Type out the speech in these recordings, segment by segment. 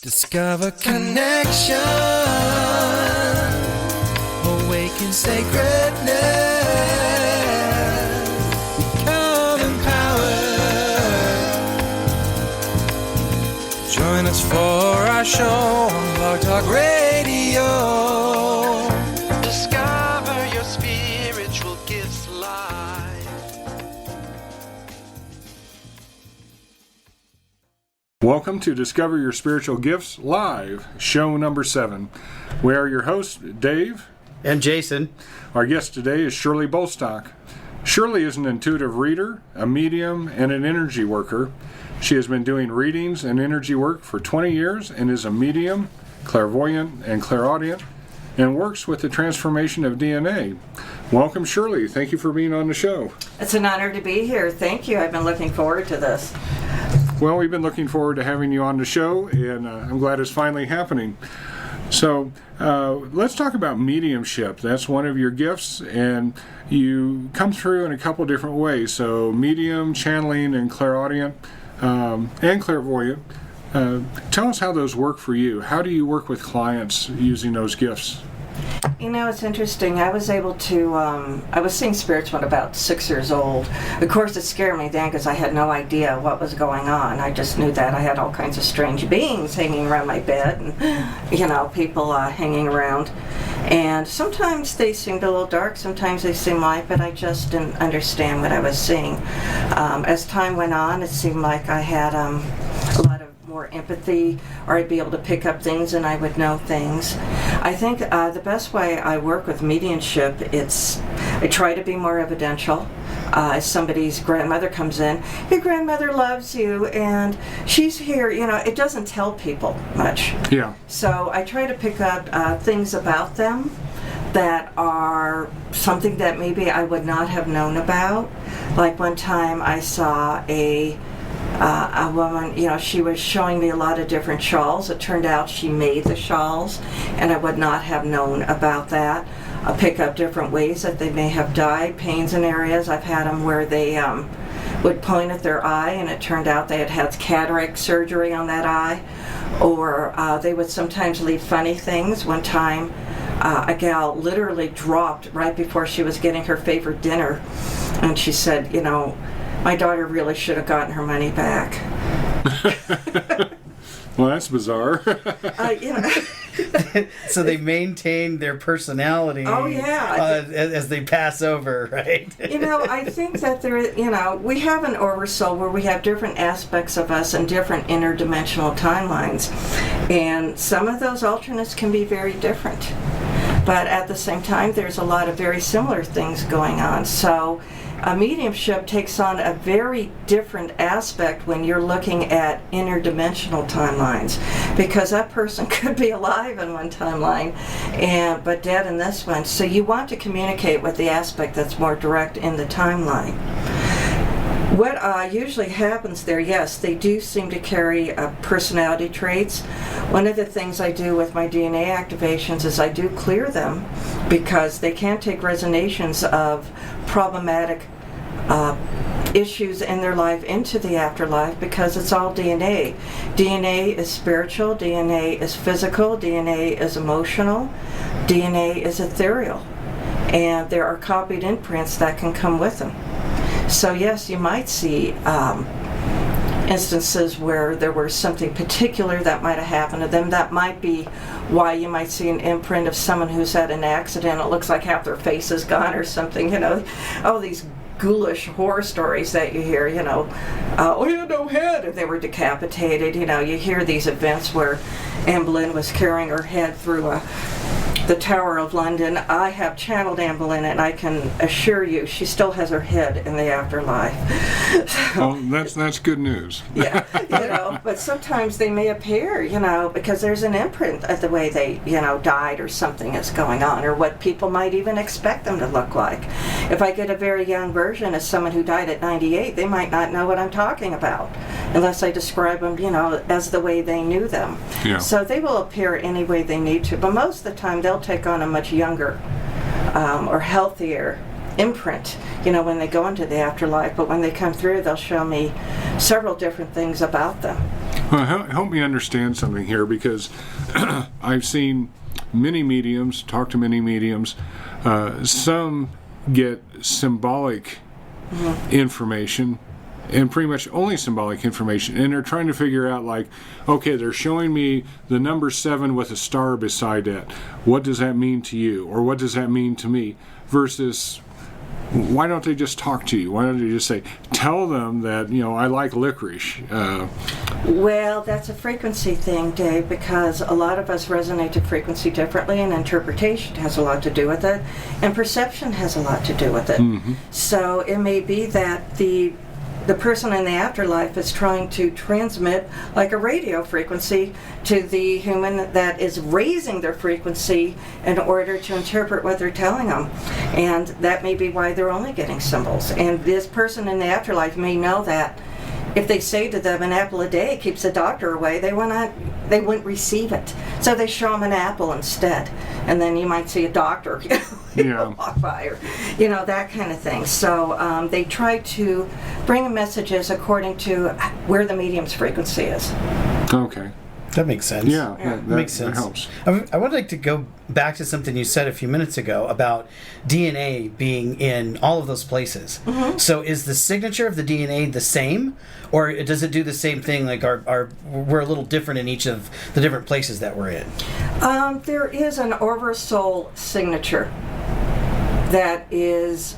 Discover connection, awaken sacredness, become empowered. Join us for our show on Bolstok Radio. Discover your spiritual gifts live. Welcome to Discover Your Spiritual Gifts Live, show number 7. We are your hosts, Dave and Jason. Our guest today is Shirley Bolstok. Shirley is an intuitive reader, a medium, and an energy worker. She has been doing readings and energy work for 20 years and is a medium, clairvoyant, and clairaudient, and works with the transformation of DNA. Welcome, Shirley. Thank you for being on the show. It's an honor to be here. Thank you. I've been looking forward to this. Well, we've been looking forward to having you on the show, and I'm glad it's finally happening. So let's talk about mediumship. That's one of your gifts, and you come through in a couple different ways. So medium, channeling, and clairaudient, and clairvoyant. Tell us how those work for you. How do you work with clients using those gifts? You know, it's interesting. I was able to, I was seeing spirits when about 6 years old. Of course, it scared me then because I had no idea what was going on. I just knew that I had all kinds of strange beings hanging around my bed and, you know, people hanging around. And sometimes they seemed a little dark, sometimes they seemed light, but I just didn't understand what I was seeing. As time went on, it seemed like I had a lot of more empathy, or I'd be able to pick up things and I would know things. I think the best way I work with mediumship, I try to be more evidential. If somebody's grandmother comes in, your grandmother loves you and she's here, you know, it doesn't tell people much. Yeah. So I try to pick up things about them that are something that maybe I would not have known about. Like one time I saw a woman, you know, she was showing me a lot of different shawls. It turned out she made the shawls, and I would not have known about that. I pick up different ways that they may have died, pains in areas. I've had them where they would point at their eye, and it turned out they had had cataract surgery on that eye. Or they would sometimes leave funny things. One time, a gal literally dropped right before she was getting her favorite dinner, and she said, you know, my daughter really should have gotten her money back. Well, that's bizarre. You know. So they maintain their personality. Oh, yeah. As they pass over, right? You know, I think that we have an oversoul where we have different aspects of us and different interdimensional timelines. And some of those alternates can be very different. But at the same time, there's a lot of very similar things going on. So a mediumship takes on a very different aspect when you're looking at interdimensional timelines, because that person could be alive in one timeline but dead in this one. So you want to communicate with the aspect that's more direct in the timeline. What usually happens there, yes, they do seem to carry personality traits. One of the things I do with my DNA activations is I do clear them, because they can take resonations of problematic issues in their life into the afterlife, because it's all DNA. DNA is spiritual, DNA is physical, DNA is emotional, DNA is ethereal, and there are copied imprints that can come with them. So yes, you might see instances where there was something particular that might have happened to them. That might be why you might see an imprint of someone who's had an accident. It looks like half their face is gone or something, you know. Oh, these ghoulish horror stories that you hear, you know. Oh, he had no head, and they were decapitated. You know, you hear these events where Anne Boleyn was carrying her head through the Tower of London. I have channeled Anne Boleyn, and I can assure you she still has her head in the afterlife. Well, that's good news. Yeah, you know, but sometimes they may appear, you know, because there's an imprint of the way they, you know, died, or something is going on, or what people might even expect them to look like. If I get a very young version of someone who died at 98, they might not know what I'm talking about, unless I describe them, you know, as the way they knew them. Yeah. So they will appear any way they need to, but most of the time they'll take on a much younger or healthier imprint, when they go into the afterlife. But when they come through, they'll show me several different things about them. Well, help me understand something here, because I've seen many mediums, talk to many mediums. Some get symbolic information, and pretty much only symbolic information, and they're trying to figure out, like, okay, they're showing me the number 7 with a star beside that. What does that mean to you, or what does that mean to me? Versus, why don't they just talk to you? Why don't they just say, tell them that, I like licorice? Well, that's a frequency thing, Dave, because a lot of us resonate to frequency differently, and interpretation has a lot to do with it, and perception has a lot to do with it. So it may be that the person in the afterlife is trying to transmit like a radio frequency to the human that is raising their frequency in order to interpret what they're telling them. And that may be why they're only getting symbols. And this person in the afterlife may know that if they say to them an apple a day keeps the doctor away, they wouldn't receive it. So they show them an apple instead. And then you might see a doctor walk by, or that kind of thing. So they try to bring messages according to where the medium's frequency is. Okay. That makes sense. Yeah, that makes sense. That helps. I would like to go back to something you said a few minutes ago about DNA being in all of those places. So is the signature of the DNA the same, or does it do the same thing? Like we're a little different in each of the different places that we're in? There is an oversoul signature that is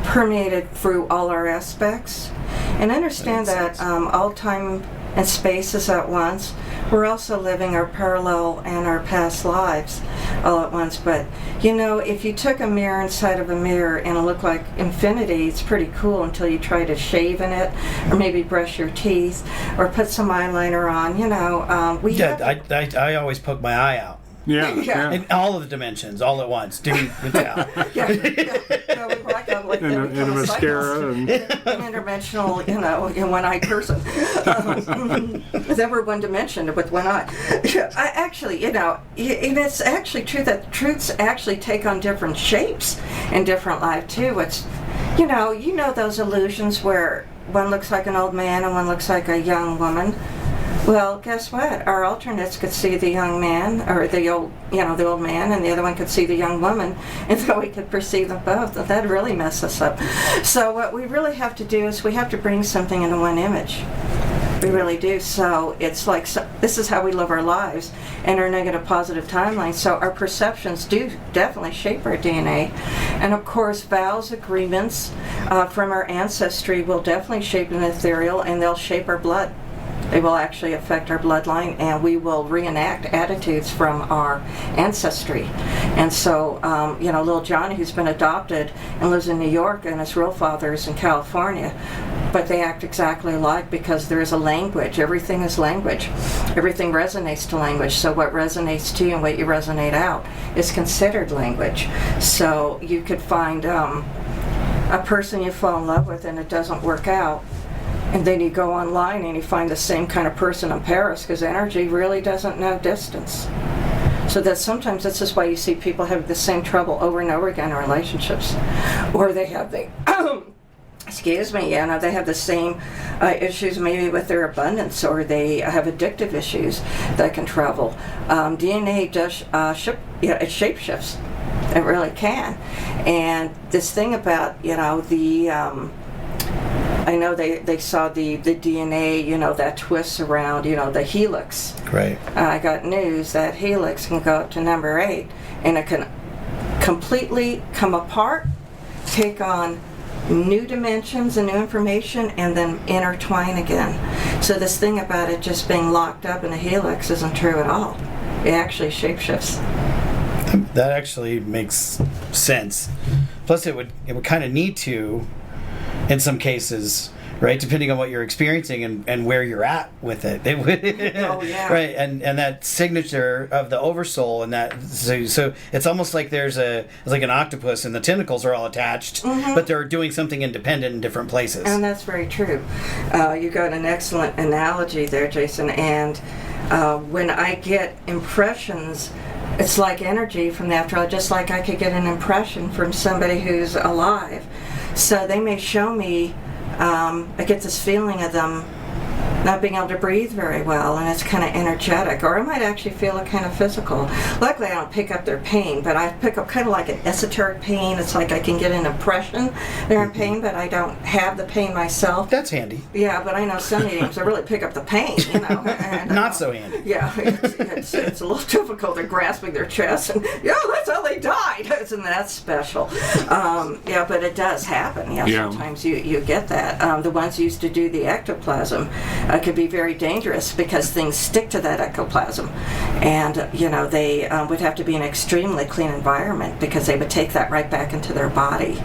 permeated through all our aspects. And understand that all time and space is at once. We're also living our parallel and our past lives all at once. But, if you took a mirror inside of a mirror and it looked like infinity, it's pretty cool until you try to shave in it, or maybe brush your teeth, or put some eyeliner on. I always poke my eye out. Yeah. In all of the dimensions, all at once. Do tell. Like and a mascara. An interdimensional, in one-eyed person. Never one dimension with one eye. I actually, and it's actually true that truths actually take on different shapes in different life too. It's, those illusions where one looks like an old man and one looks like a young woman. Well, guess what? Our alternates could see the young man, or the old man, and the other one could see the young woman, and so we could perceive them both. That really messes us up. So what we really have to do is we have to bring something into one image. We really do. So it's like, this is how we live our lives in our negative positive timeline. So our perceptions do definitely shape our DNA. And of course, vows, agreements from our ancestry will definitely shape an ethereal, and they'll shape our blood. They will actually affect our bloodline, and we will reenact attitudes from our ancestry. And so, little Johnny, who's been adopted and lives in New York, and his real father is in California, but they act exactly alike because there is a language. Everything is language. Everything resonates to language. So what resonates to you and what you resonate out is considered language. So you could find a person you fall in love with and it doesn't work out, and then you go online and you find the same kind of person in Paris, because energy really doesn't know distance. So that sometimes this is why you see people have the same trouble over and over again in relationships. Or they have they have the same issues maybe with their abundance, or they have addictive issues that can travel. DNA does it shapeshifts. It really can. And this thing about, I know they saw the DNA, that twists around, the helix. Right. I got news that helix can go up to number 8, and it can completely come apart, take on new dimensions and new information, and then intertwine again. So this thing about it just being locked up in a helix isn't true at all. It actually shapeshifts. That actually makes sense. Plus, it would kind of need to, in some cases, right? Depending on what you're experiencing and where you're at with it. It would, oh, yeah. Right, and that signature of the oversoul, and that so it's almost like it's like an octopus, and the tentacles are all attached, but they're doing something independent in different places. And that's very true. You got an excellent analogy there, Jason. And when I get impressions, It's like energy from the afterlife, just like I could get an impression from somebody who's alive. So they may show me, I get this feeling of them not being able to breathe very well, and it's kind of energetic, or I might actually feel it kind of physical. Luckily, I don't pick up their pain, but I pick up kind of like an esoteric pain. It's like I can get an impression they're in pain, but I don't have the pain myself. That's handy. Yeah, but I know some mediums I really pick up the pain, you know. And, Not so handy. Yeah, it's a little difficult. They're grasping their chest, and yeah, that's how they died. Isn't that special? Yeah, but it does happen. Yeah, sometimes you get that. The ones who used to do the ectoplasm could be very dangerous because things stick to that ectoplasm, and you know they would have to be in an extremely clean environment because they would take that right back into their body.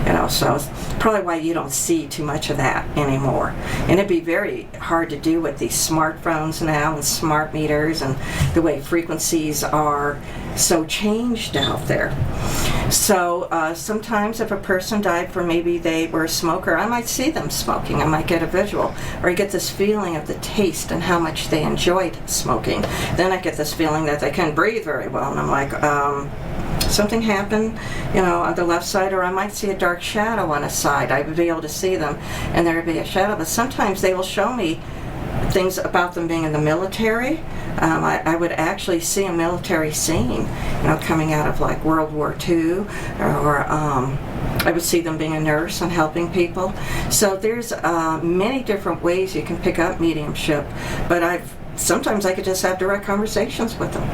You know, so it's probably why you don't see too much of that anymore. And it'd be very hard to do with these smartphones now and smart meters and the way frequencies are so changed out there. So sometimes if a person died for maybe they were a smoker, I might see them smoking. I might get a visual, or I get this feeling of the taste and how much they enjoyed smoking. Then I get this feeling that they couldn't breathe very well, and I'm like, something happened, you know, on the left side, or I might see a dark shadow on a side. I would be able to see them, and there would be a shadow. But sometimes they will show me things about them being in the military. I would actually see a military scene, you know, coming out of like World War II, or I would see them being a nurse and helping people. So there's many different ways you can pick up mediumship, but sometimes I could just have direct conversations with them,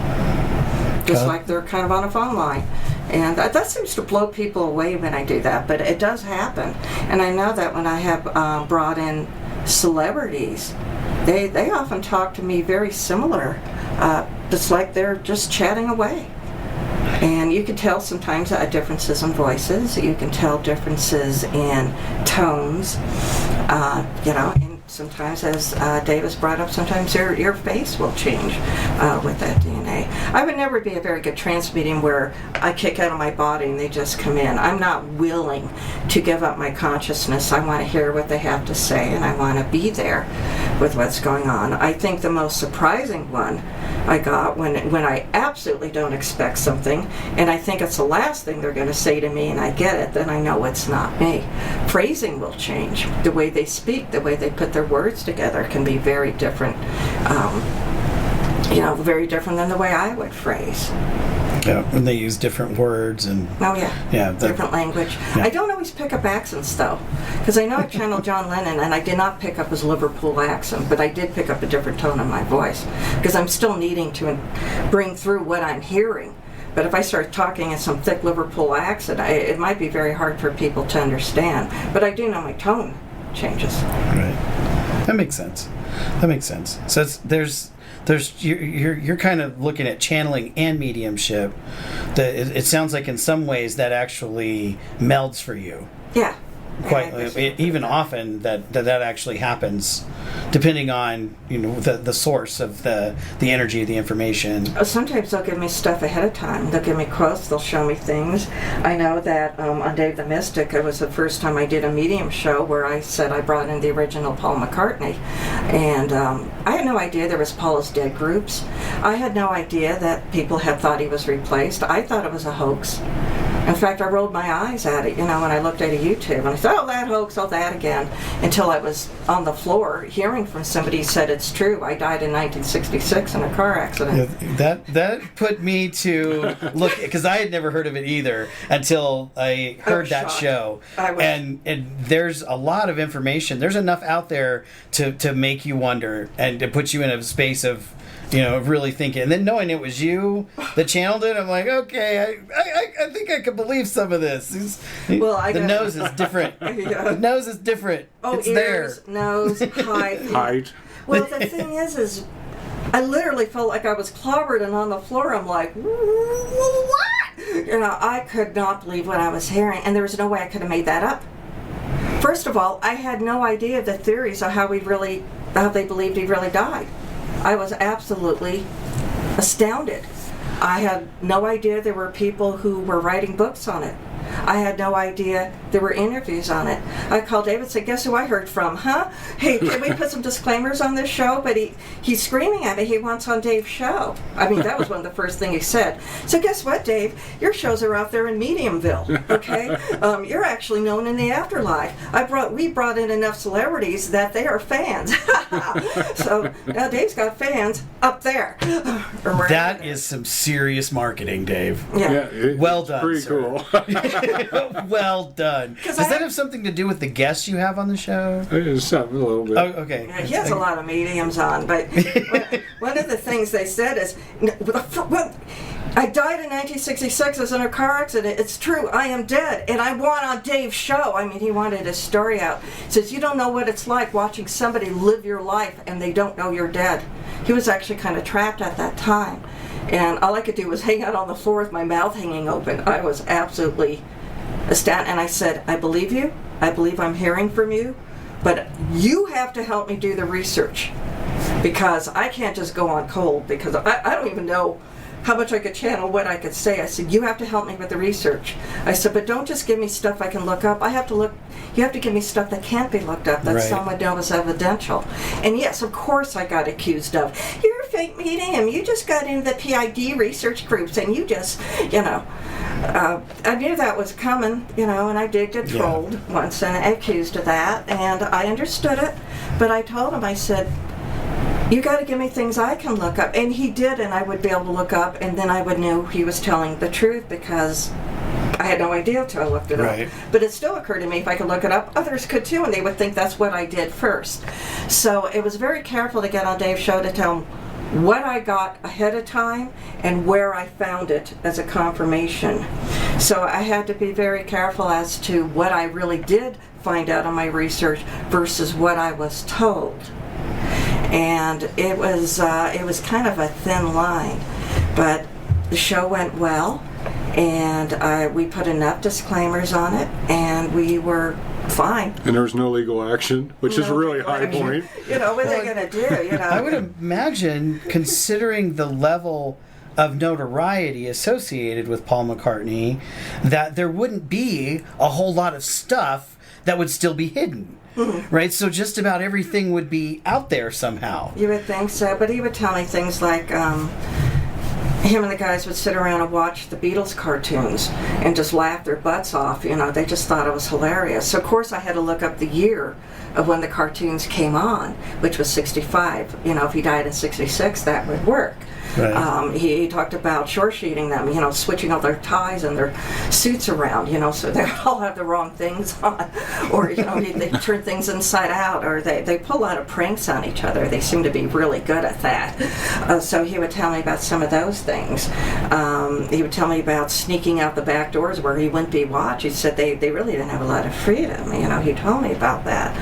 just like they're kind of on a phone line. And that seems to blow people away when I do that, but it does happen. And I know that when I have brought in celebrities, they often talk to me very similar. It's like they're just chatting away. And you can tell sometimes differences in voices. You can tell differences in tones. You know, and sometimes, as Davis brought up, sometimes your face will change with that DNA. I would never be a very good trance medium where I kick out of my body and they just come in. I'm not willing to give up my consciousness. I want to hear what they have to say, and I want to be there with what's going on. I think the most surprising one I got when I absolutely don't expect something, and I think it's the last thing they're going to say to me, and I get it, then I know it's not me. Phrasing will change. The way they speak, the way they put their words together can be very different. You know, very different than the way I would phrase. Yeah, and they use different words and... Oh, yeah. Different language. Yeah. I don't always pick up accents, though, because I know I channeled John Lennon, and I did not pick up his Liverpool accent, but I did pick up a different tone in my voice, because I'm still needing to bring through what I'm hearing. But if I start talking in some thick Liverpool accent, it might be very hard for people to understand. But I do know my tone changes. Right. That makes sense. So you're kind of looking at channeling and mediumship. It sounds like in some ways that actually melds for you. Yeah. Even often that actually happens, depending on the source of the energy of the information. Sometimes they'll give me stuff ahead of time. They'll give me quotes. They'll show me things. I know that on Dave the Mystic, it was the first time I did a medium show where I said I brought in the original Paul McCartney, and I had no idea there was Paul's Dead groups. I had no idea that people had thought he was replaced. I thought it was a hoax. In fact, I rolled my eyes at it, when I looked at a YouTube, and I said, oh, that hoax, oh, that again, until I was on the floor hearing from somebody who said it's true. I died in 1966 in a car accident. Yeah, that put me to look, because I had never heard of it either until I heard that show. And there's a lot of information. There's enough out there to make you wonder and to put you in a space of really thinking, and then knowing it was you that channeled it, I'm like, okay, I think I could believe some of this. The nose is different. Yeah. The nose is different. Oh, it's ears, there. Nose, height. Well, the thing is I literally felt like I was clobbered and on the floor. I'm like, what? I could not believe what I was hearing, and there was no way I could have made that up. First of all, I had no idea the theories of how they believed he really died. I was absolutely astounded. I had no idea there were people who were writing books on it. I had no idea there were interviews on it. I called David and said, guess who I heard from, huh? Hey, can we put some disclaimers on this show? But he's screaming at me, he wants on Dave's show. I mean, that was one of the first things he said. So guess what, Dave? Your shows are out there in Mediumville, okay? You're actually known in the afterlife. We brought in enough celebrities that they are fans. So now Dave's got fans up there. That is some serious marketing, Dave. Yeah, Well done, pretty sir. cool. Well done. Does that have something to do with the guests you have on the show? Just a little bit. Oh, okay. Yeah, he has a lot of mediums on, but one of the things they said is, I died in 1966 as in a car accident. It's true, I am dead, and I want on Dave's show. I mean, he wanted his story out. He says, you don't know what it's like watching somebody live your life and they don't know you're dead. He was actually kind of trapped at that time. And all I could do was hang out on the floor with my mouth hanging open. I was absolutely astounded. And I said, I believe you. I believe I'm hearing from you. But you have to help me do the research. Because I can't just go on cold. Because I don't even know how much I could channel, what I could say. I said, you have to help me with the research. I said, but don't just give me stuff I can look up. You have to give me stuff that can't be looked up, that someone knows is evidential. And yes, of course I got accused of, you're a fake medium, you just got into the PID research groups and you just, I knew that was coming, and I did get trolled once and accused of that, and I understood it, but I told him, I said, you got to give me things I can look up. And he did, and I would be able to look up, and then I would know he was telling the truth because I had no idea until I looked it up. But it still occurred to me if I could look it up, others could too, and they would think that's what I did first. So it was very careful to get on Dave's show to tell him what I got ahead of time and where I found it as a confirmation. So I had to be very careful as to what I really did find out on my research versus what I was told. And it was kind of a thin line, but the show went well, and we put enough disclaimers on it, and we were fine. And there was no legal action, which is a really high point. What are they going to do? I would imagine, considering the level of notoriety associated with Paul McCartney, that there wouldn't be a whole lot of stuff that would still be hidden. Mm-hmm. Right? So just about everything would be out there somehow. You would think so, but he would tell me things like him and the guys would sit around and watch the Beatles cartoons and just laugh their butts off. They just thought it was hilarious. So of course I had to look up the year of when the cartoons came on, which was 65. If he died in 66, that would work. Right. He talked about short sheeting them, switching all their ties and their suits around, so they all have the wrong things on, or they turn things inside out, or they pull a lot of pranks on each other. They seem to be really good at that. So he would tell me about some of those things. He would tell me about sneaking out the back doors where he wouldn't be watched. He said they really didn't have a lot of freedom. He told me about that.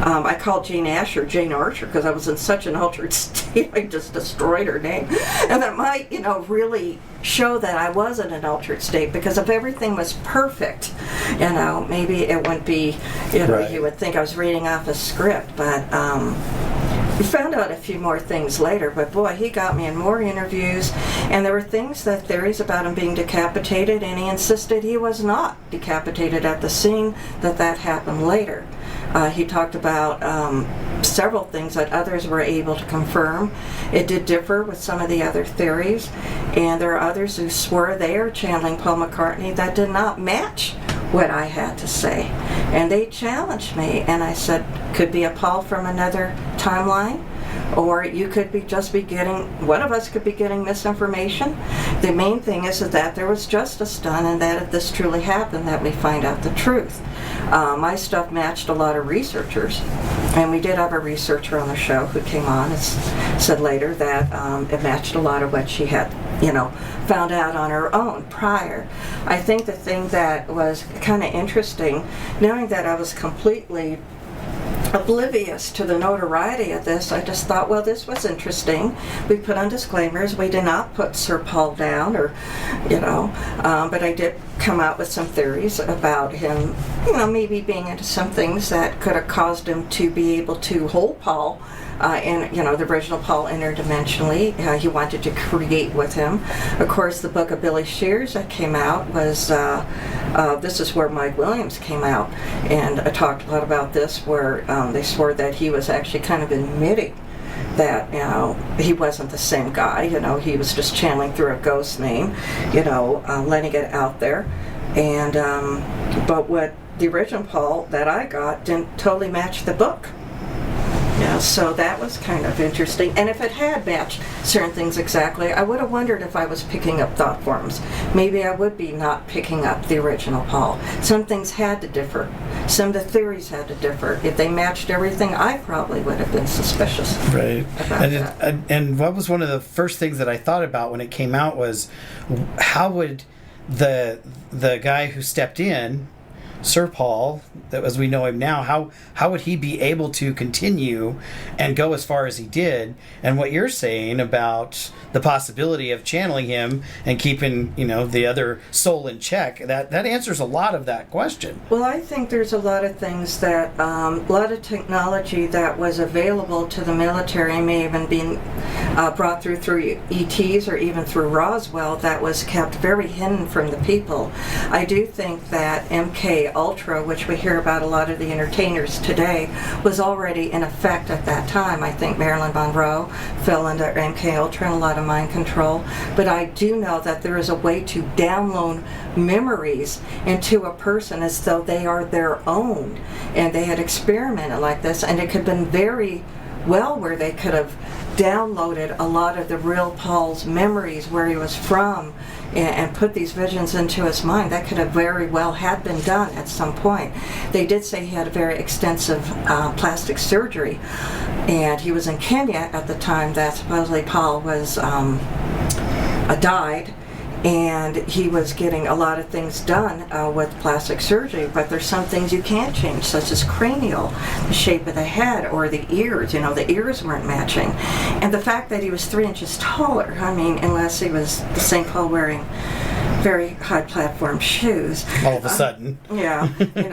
I called Jane Archer because I was in such an altered state. I just destroyed her name. And that might, really show that I was in an altered state, because if everything was perfect, maybe it wouldn't be, you would think I was reading off a script. But we found out a few more things later. But boy, he got me in more interviews, and there were theories about him being decapitated, and he insisted he was not decapitated at the scene, that happened later. He talked about several things that others were able to confirm. It did differ with some of the other theories, and there are others who swore they are channeling Paul McCartney that did not match what I had to say. And they challenged me, and I said, could be a Paul from another timeline, or you could one of us could be getting misinformation. The main thing is that there was justice done, and that if this truly happened, that we find out the truth. My stuff matched a lot of researchers, and we did have a researcher on the show who came on and said later that it matched a lot of what she had, found out on her own prior. I think the thing that was kind of interesting, knowing that I was completely oblivious to the notoriety of this, I just thought, well, this was interesting. We put on disclaimers. We did not put Sir Paul down, or, but I did come out with some theories about him, maybe being into some things that could have caused him to be able to hold Paul and the original Paul interdimensionally. He wanted to create with him. Of course, the book of Billy Shears that came out was, this is where Mike Williams came out, and I talked a lot about this, where they swore that he was actually kind of admitting that he wasn't the same guy. He was just channeling through a ghost name, letting it out there. And but what the original Paul that I got didn't totally match the book. So that was kind of interesting. And if it had matched certain things exactly, I would have wondered if I was picking up thought forms. Maybe I would be not picking up the original Paul. Some things had to differ. Some of the theories had to differ. If they matched everything, I probably would have been suspicious. Right. About that. And what was one of the first things that I thought about when it came out was, how would the guy who stepped in, Sir Paul, that as we know him now, how would he be able to continue and go as far as he did? And what you're saying about the possibility of channeling him and keeping the other soul in check, that answers a lot of that question. Well, I think there's a lot of things that a lot of technology that was available to the military may even been brought through ETs or even through Roswell, that was kept very hidden from the people. I do think that MK Ultra, which we hear about a lot of the entertainers today, was already in effect at that time. I think Marilyn Monroe fell under MK Ultra and a lot of mind control. But I do know that there is a way to download memories into a person as though they are their own. And they had experimented like this, and it could have been very well where they could have downloaded a lot of the real Paul's memories, where he was from, and put these visions into his mind. That could have very well had been done at some point. They did say he had a very extensive plastic surgery, and he was in Kenya at the time that supposedly Paul was died, and he was getting a lot of things done with plastic surgery, but there's some things you can't change, such as cranial, the shape of the head, or the ears. The ears weren't matching. And the fact that he was 3 inches taller, unless he was the St. Paul wearing very high platform shoes. All of a sudden. Yeah,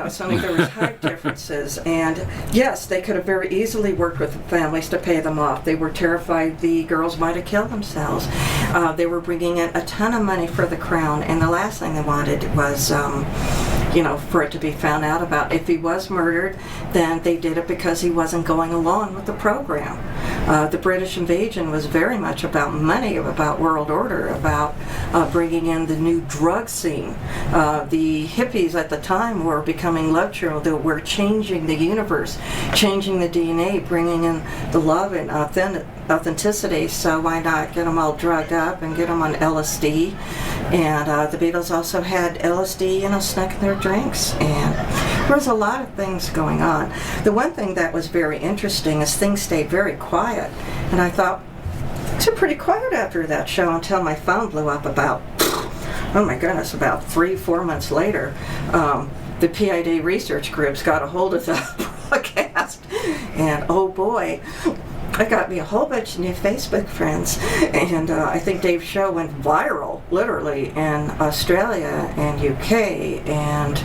suddenly there was height differences. And yes, they could have very easily worked with families to pay them off. They were terrified the girls might have killed themselves. They were bringing in a ton of money for the crown, and the last thing they wanted was for it to be found out about. If he was murdered, then they did it because he wasn't going along with the program. The British invasion was very much about money, about world order, about bringing in the new drug scene. The hippies at the time were becoming lectural. They were changing the universe, changing the DNA, bringing in the love and authenticity. So why not get them all drugged up and get them on LSD? And the Beatles also had LSD, snuck in their drinks. And there was a lot of things going on. The one thing that was very interesting is things stayed very quiet. And I thought, it's pretty quiet after that show, until my phone blew up about 3-4 months later. The PID research groups got a hold of the broadcast, and oh boy, I got me a whole bunch of new Facebook friends, and I think Dave's show went viral, literally, in Australia and UK and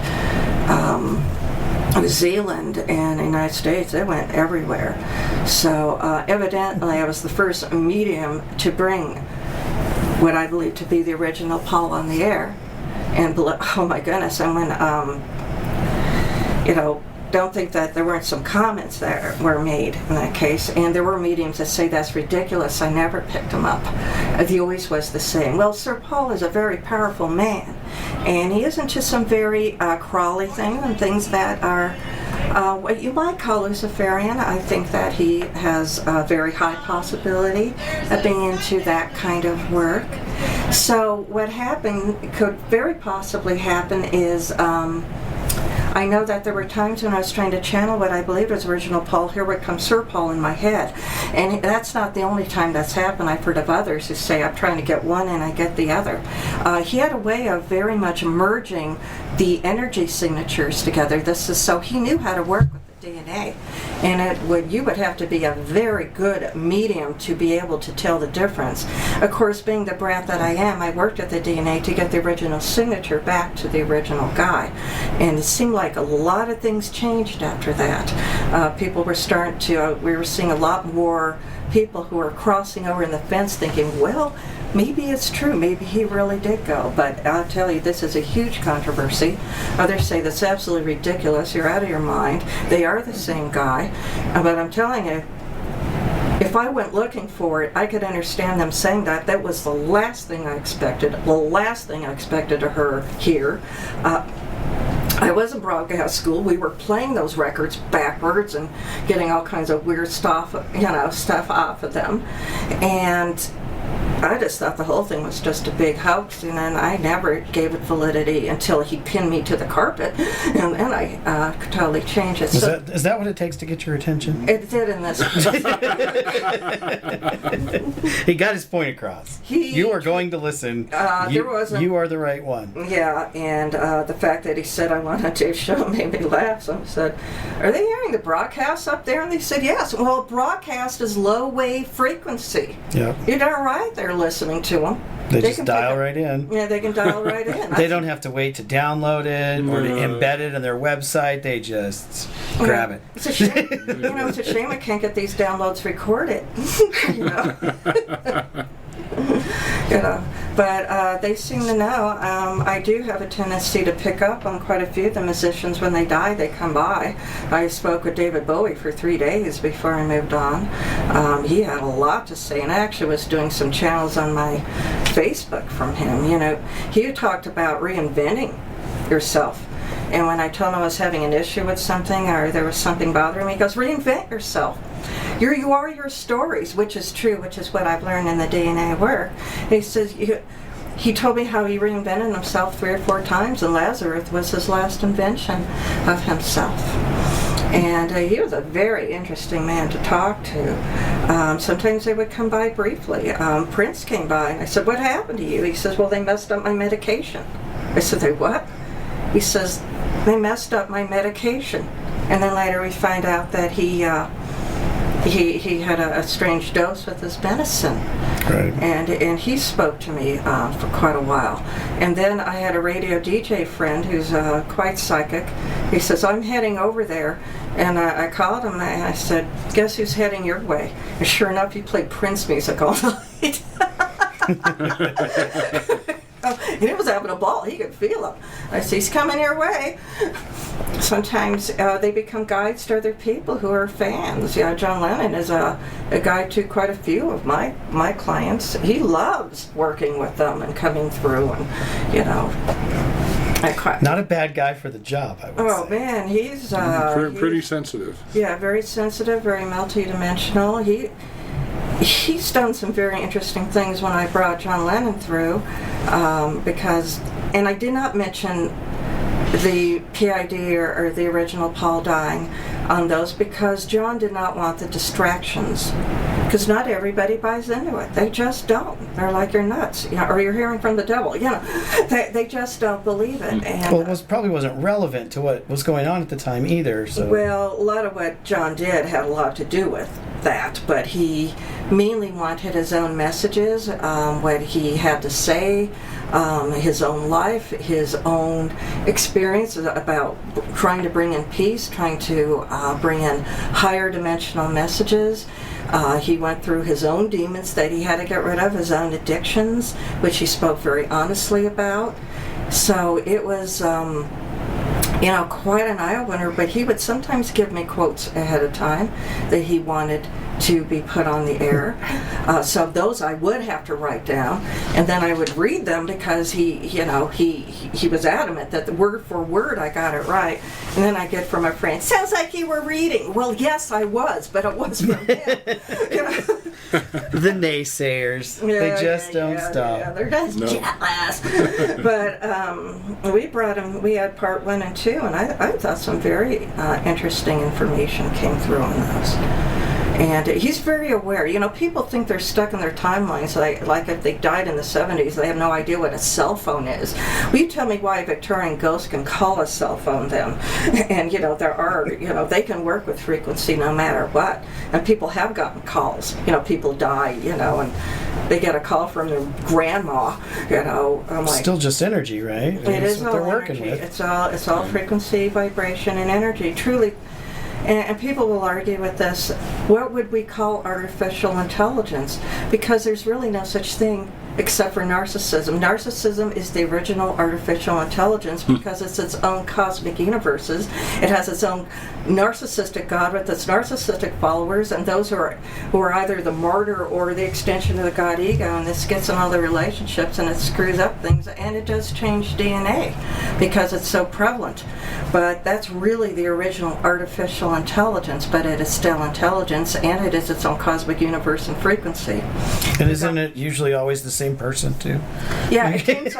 New Zealand and the United States. It went everywhere. So evidently I was the first medium to bring what I believe to be the original Paul on the air. And oh my goodness, and when, don't think that there weren't some comments that were made in that case. And there were mediums that say that's ridiculous. I never picked them up. The always was the same. Well, Sir Paul is a very powerful man, and he isn't just some very crawly thing and things that are what you might call Luciferian. I think that he has a very high possibility of being into that kind of work. So what could very possibly happen is I know that there were times when I was trying to channel what I believed was original Paul. Here would come Sir Paul in my head. And that's not the only time that's happened. I've heard of others who say, I'm trying to get one and I get the other. He had a way of very much merging the energy signatures together. So he knew how to work with it. DNA, and you would have to be a very good medium to be able to tell the difference. Of course, being the brat that I am, I worked at the DNA to get the original signature back to the original guy, and it seemed like a lot of things changed after that. People were starting to, we were seeing a lot more people who were crossing over in the fence thinking, well, maybe it's true, maybe he really did go. But I'll tell you, this is a huge controversy. Others say that's absolutely ridiculous, you're out of your mind. They are the same guy. But I'm telling you, if I went looking for it, I could understand them saying that. That was the last thing I expected, to hear. I was in broadcast school. We were playing those records backwards and getting all kinds of weird stuff off of them. And I just thought the whole thing was just a big hoax, and then I never gave it validity until he pinned me to the carpet, and then I could totally change it. Is that what it takes to get your attention? It did in this. He got his point across. You are going to listen. You are the right one. Yeah, and the fact that he said I want on Dave's show made me laugh. So I said, "Are they hearing the broadcast up there?" And they said, "Yes." Well, broadcast is low wave frequency. Yeah. You're darn right. They're listening to them. They just dial right in. Yeah, they can dial right in. They don't have to wait to download it or to embed it on their website. They just grab it. It's a shame. It's a shame I can't get these downloads recorded. But they seem to know. I do have a tendency to pick up on quite a few of the musicians when they die. They come by. I spoke with David Bowie for 3 days before I moved on. He had a lot to say, and I actually was doing some channels on my Facebook from him. He talked about reinventing yourself. And when I told him I was having an issue with something or there was something bothering me, he goes, "Reinvent yourself. You are your stories," which is true, which is what I've learned in the DNA work. He says, he told me how he reinvented himself 3 or 4 times, and Lazarus was his last invention of himself. And he was a very interesting man to talk to. Sometimes they would come by briefly. Prince came by, and I said, "What happened to you?" He says, "Well, they messed up my medication." I said, "They what?" He says, "They messed up my medication." And then later we find out that he had a strange dose with his medicine. Right. And he spoke to me for quite a while. And then I had a radio DJ friend who's quite psychic. He says, "I'm heading over there." And I called him and I said, "Guess who's heading your way?" And sure enough, he played Prince music all night. And he was having a ball. He could feel him. I said, "He's coming your way." Sometimes they become guides to other people who are fans. John Lennon is a guide to quite a few of my clients. He loves working with them and coming through, and not a bad guy for the job, I would say. Oh man, he's pretty sensitive. Yeah, very sensitive, very multidimensional. He's done some very interesting things when I brought John Lennon through, and I did not mention the PID or the original Paul dying on those because John did not want the distractions. Because not everybody buys into it. They just don't. They're like, "You're nuts," or "You're hearing from the devil." They just don't believe it. And, well, it probably wasn't relevant to what was going on at the time either. So. Well, a lot of what John did had a lot to do with that, but he mainly wanted his own messages, what he had to say, his own life, his own experience about trying to bring in peace, trying to bring in higher dimensional messages. He went through his own demons that he had to get rid of, his own addictions, which he spoke very honestly about. So it was, quite an eye-opener, but he would sometimes give me quotes ahead of time that he wanted to be put on the air. So those I would have to write down, and then I would read them because he was adamant that the word for word I got it right. And then I get from a friend, "Sounds like you were reading." Well, yes, I was, but it was from him. The naysayers. They just don't stop. Yeah, they're just jealous. But we brought him. We had part 1 and 2, and I thought some very interesting information came through on those. And he's very aware. You know, people think they're stuck in their timelines, like if they died in the 70s, they have no idea what a cell phone is. Will you tell me why a Victorian ghost can call a cell phone then? And, you know, they can work with frequency no matter what. And people have gotten calls. You know, people die, you know, and they get a call from their grandma, you know. I'm like, still just energy, right? It is what they're all working energy. with. It's all frequency, vibration, and energy. Truly. And people will argue with this, what would we call artificial intelligence? Because there's really no such thing except for narcissism. Narcissism is the original artificial intelligence because it's its own cosmic universes. It has its own narcissistic God with its narcissistic followers, and those who are either the martyr or the extension of the God ego, and this gets in all the relationships and it screws up things, and it does change DNA because it's so prevalent. But that's really the original artificial intelligence, but it is still intelligence, and it is its own cosmic universe and frequency. And isn't it usually always the same person too? Yeah, it seems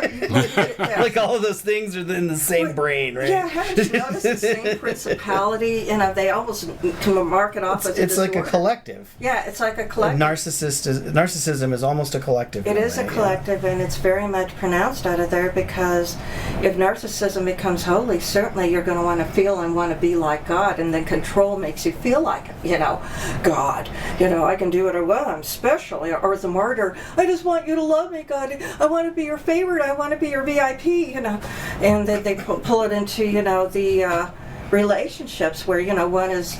like all of those things are in the same brain, right? Yeah, haven't you noticed the same principality? You know, they almost can mark it off as it's like a collective. Yeah, it's like a collective. Narcissism is almost a collective. It is a collective, and it's very much pronounced out of there, because if narcissism becomes holy, certainly you're going to want to feel and want to be like God, and then control makes you feel like, you know, God. You know, I can do what I want, I'm special. Or as a martyr, I just want you to love me, God. I want to be your favorite. I want to be your VIP, you know. And then they pull it into, you know, the relationships where, you know, one is,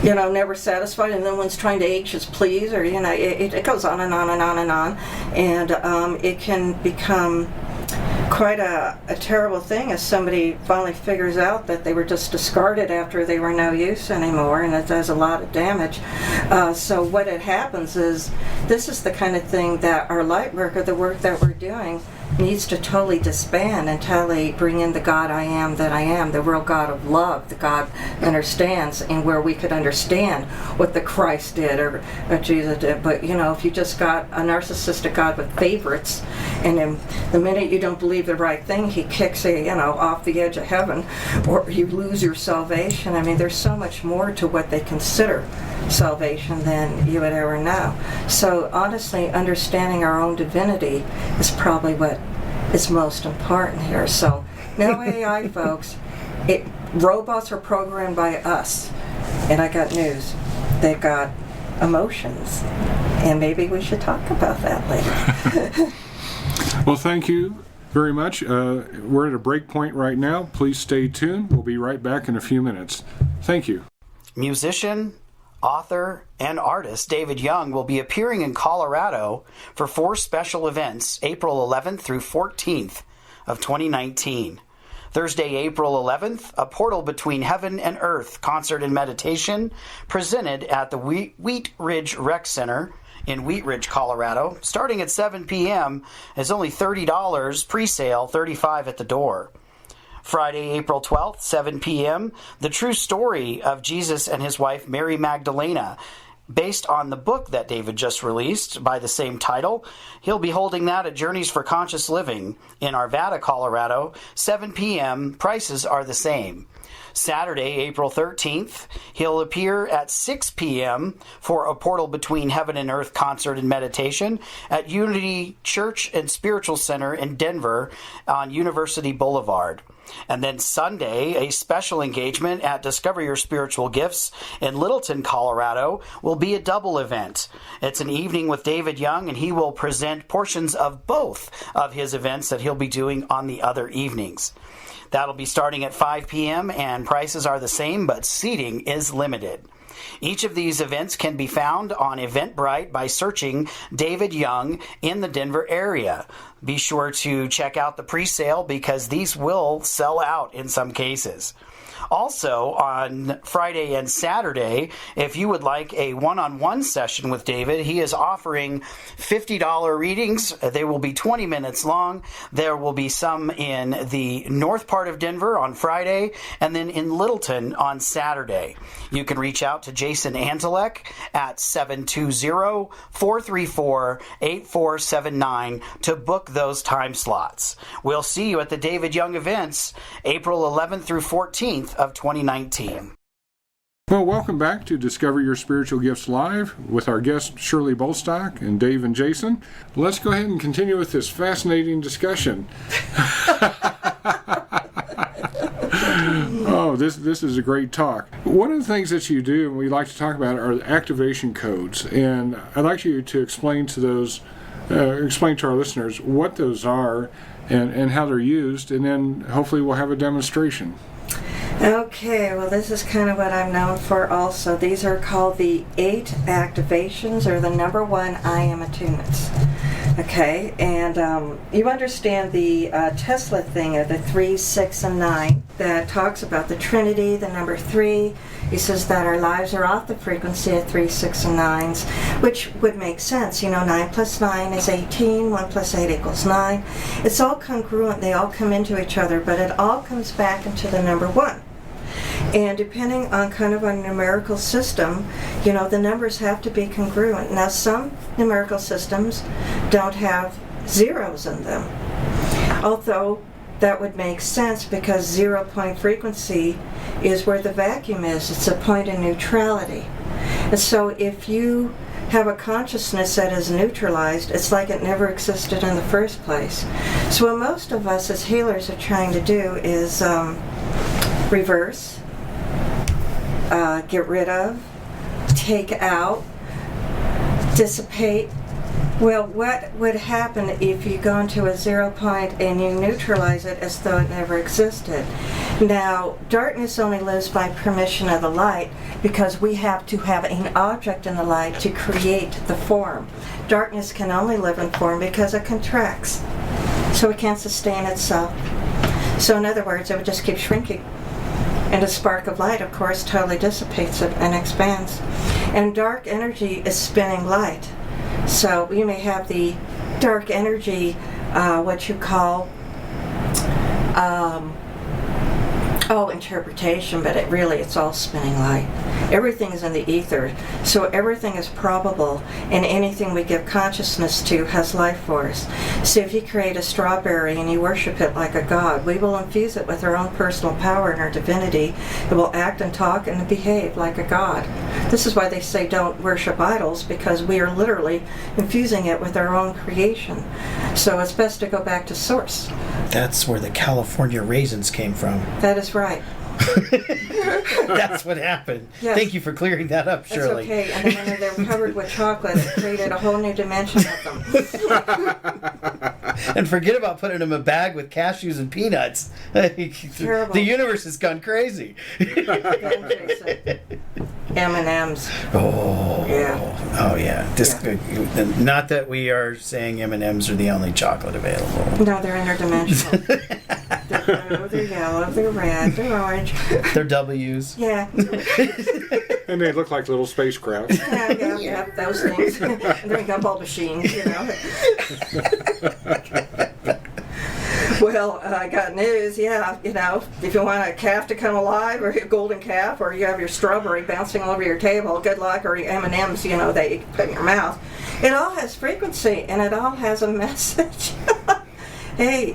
you know, never satisfied, and then one's trying to anxious please, or, you know, it goes on and on and on and on. And it can become quite a terrible thing as somebody finally figures out that they were just discarded after they were no use anymore, and it does a lot of damage. So what it happens is, this is the kind of thing that our light work, or the work that we're doing, needs to totally disband and totally bring in the God I am that I am, the real God of love, the God understands, and where we could understand what the Christ did or what Jesus did. But, you know, if you just got a narcissistic God with favorites, and then the minute you don't believe the right thing, he kicks you, you know, off the edge of heaven, or you lose your salvation. I mean, there's so much more to what they consider salvation than you would ever know. So honestly, understanding our own divinity is probably what is most important here. So no AI, folks. Robots are programmed by us, and I got news. They've got emotions, and maybe we should talk about that later. Well, thank you very much. We're at a break point right now. Please stay tuned. We'll be right back in a few minutes. Thank you. Musician, author, and artist David Young will be appearing in Colorado for 4 special events, April 11th through 14th of 2019. Thursday, April 11th, A Portal Between Heaven and Earth concert and meditation presented at the Wheat Ridge Rec Center in Wheat Ridge, Colorado, starting at 7 p.m. is only $30 pre-sale, $35 at the door. Friday, April 12th, 7 p.m., The True Story of Jesus and His Wife Mary Magdalena, based on the book that David just released by the same title. He'll be holding that at Journeys for Conscious Living in Arvada, Colorado, 7 p.m. Prices are the same. Saturday, April 13th, he'll appear at 6 p.m. for A Portal Between Heaven and Earth concert and meditation at Unity Church and Spiritual Center in Denver on University Boulevard. And then Sunday, a special engagement at Discover Your Spiritual Gifts in Littleton, Colorado, will be a double event. It's an evening with David Young, and he will present portions of both of his events that he'll be doing on the other evenings. That'll be starting at 5 p.m., and prices are the same, but seating is limited. Each of these events can be found on Eventbrite by searching David Young in the Denver area. Be sure to check out the pre-sale because these will sell out in some cases. Also, on Friday and Saturday, if you would like a one-on-one session with David, he is offering $50 readings. They will be 20 minutes long. There will be some in the north part of Denver on Friday, and then in Littleton on Saturday. You can reach out to Jason Antelek at 720-434-8479 to book those time slots. We'll see you at the David Young events, April 11th through 14th of 2019. Well, welcome back to Discover Your Spiritual Gifts Live with our guests Shirley Bolstok and Dave and Jason. Let's go ahead and continue with this fascinating discussion. Oh, this is a great talk. One of the things that you do, and we like to talk about, are activation codes. And I'd like you to explain to our listeners what those are and how they're used, and then hopefully we'll have a demonstration. Okay, well, this is kind of what I'm known for also. These are called the 8 activations, or the number 1 I am attunements. Okay, and you understand the Tesla thing of the 3, 6, and 9 that talks about the Trinity, the number 3. He says that our lives are off the frequency of 3, 6, and 9s, which would make sense. 9 plus 9 is 18, 1 plus 8 equals 9. It's all congruent, they all come into each other, but it all comes back into the number 1. And depending on kind of a numerical system, the numbers have to be congruent. Now, some numerical systems don't have zeros in them, although that would make sense because 0 point frequency is where the vacuum is. It's a point of neutrality. And so if you have a consciousness that is neutralized, it's like it never existed in the first place. So what most of us as healers are trying to do is reverse, get rid of, take out, dissipate. Well, what would happen if you go into a 0 point and you neutralize it as though it never existed? Now, darkness only lives by permission of the light because we have to have an object in the light to create the form. Darkness can only live in form because it contracts, so it can't sustain itself. So in other words, it would just keep shrinking. And a spark of light, of course, totally dissipates it and expands. And dark energy is spinning light. So you may have the dark energy, what you call, interpretation, but it's all spinning light. Everything is in the ether, so everything is probable, and anything we give consciousness to has life force. So if you create a strawberry and you worship it like a god, we will infuse it with our own personal power and our divinity. It will act and talk and behave like a god. This is why they say don't worship idols, because we are literally infusing it with our own creation. So it's best to go back to source. That's where the California raisins came from. That is right. That's what happened. Yes. Thank you for clearing that up, Shirley. That's okay. And then when they were covered with chocolate, it created a whole new dimension of them. And forget about putting them in a bag with cashews and peanuts. Terrible. The universe has gone crazy. M&M's. Oh. Yeah. Oh, yeah. Not that we are saying M&M's are the only chocolate available. No, they're interdimensional. They're blue, they're yellow, they're red, they're orange. They're W's. Yeah. And they look like little spacecraft. Yeah, those things. And they're gumball machines, Well, I got news, if you want a calf to come alive, or a golden calf, or you have your strawberry bouncing all over your table, good luck, or your M&M's, that you put in your mouth. It all has frequency, and it all has a message. Hey,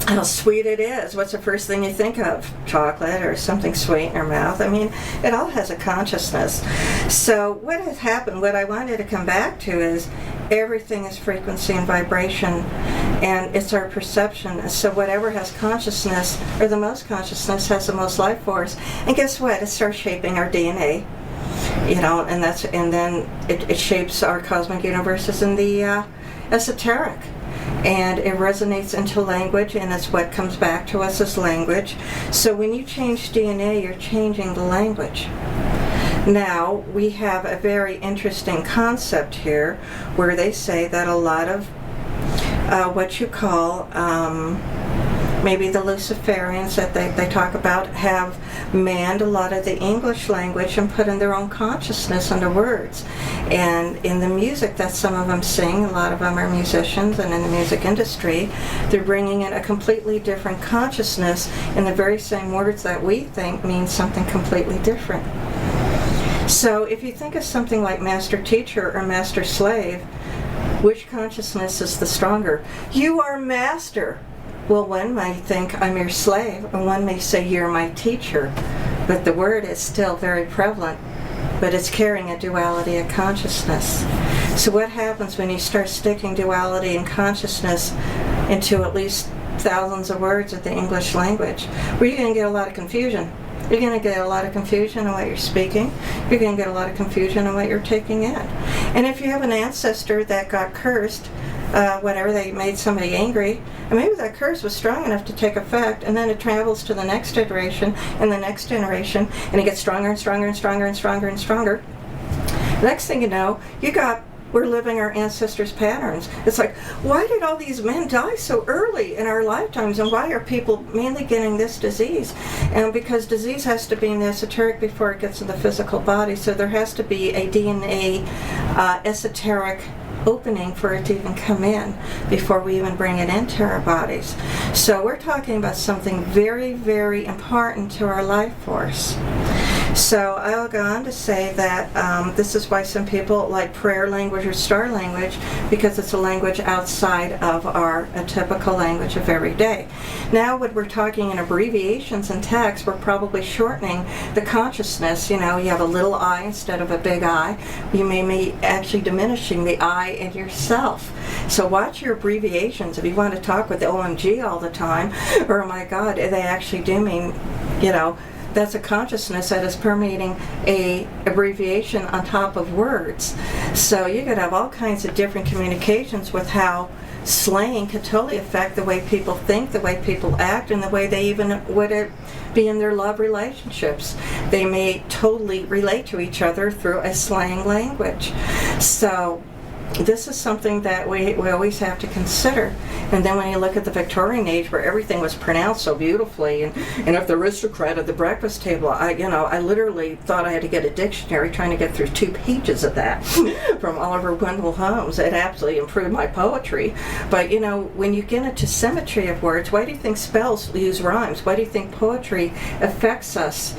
how sweet it is. What's the first thing you think of? Chocolate or something sweet in your mouth. I mean, it all has a consciousness. So what has happened, what I wanted to come back to is everything is frequency and vibration, and it's our perception. So whatever has consciousness, or the most consciousness, has the most life force. And guess what? It starts shaping our DNA. And then it shapes our cosmic universes in the esoteric. And it resonates into language, and it's what comes back to us as language. So when you change DNA, you're changing the language. Now, we have a very interesting concept here where they say that a lot of what you call maybe the Luciferians that they talk about have manned a lot of the English language and put in their own consciousness into words. And in the music that some of them sing, a lot of them are musicians, and in the music industry, they're bringing in a completely different consciousness in the very same words that we think mean something completely different. So if you think of something like master teacher or master slave, which consciousness is the stronger? You are master. Well, one may think I'm your slave, and one may say you're my teacher. but the word is still very prevalent, but it's carrying a duality of consciousness. So what happens when you start sticking duality and consciousness into at least thousands of words of the English language? Well, you're going to get a lot of confusion. You're going to get a lot of confusion in what you're speaking. You're going to get a lot of confusion in what you're taking in. And if you have an ancestor that got cursed, whatever, they made somebody angry, and maybe that curse was strong enough to take effect, and then it travels to the next iteration and the next generation, and it gets stronger and stronger and stronger and stronger and stronger. Next thing you know, we're living our ancestors' patterns. It's like, why did all these men die so early in our lifetimes, and why are people mainly getting this disease? And because disease has to be in the esoteric before it gets in the physical body, so there has to be a DNA esoteric opening for it to even come in before we even bring it into our bodies. So we're talking about something very, very important to our life force. So I'll go on to say that this is why some people like prayer language or star language, because it's a language outside of our typical language of every day. Now when we're talking in abbreviations and text, we're probably shortening the consciousness. You know, you have a little I instead of a big I. You may be actually diminishing the I in yourself. So watch your abbreviations. If you want to talk with OMG all the time, or oh my God, they actually do mean, you know, that's a consciousness that is permeating a abbreviation on top of words. So you could have all kinds of different communications with how slang could totally affect the way people think, the way people act, and the way they even would be in their love relationships. They may totally relate to each other through a slang language. So this is something that we always have to consider. And then when you look at the Victorian age, where everything was pronounced so beautifully, and if the aristocrat at the breakfast table, I literally thought I had to get a dictionary trying to get through 2 pages of that from Oliver Wendell Holmes. It absolutely improved my poetry. But, you know, when you get into symmetry of words, why do you think spells use rhymes? Why do you think poetry affects us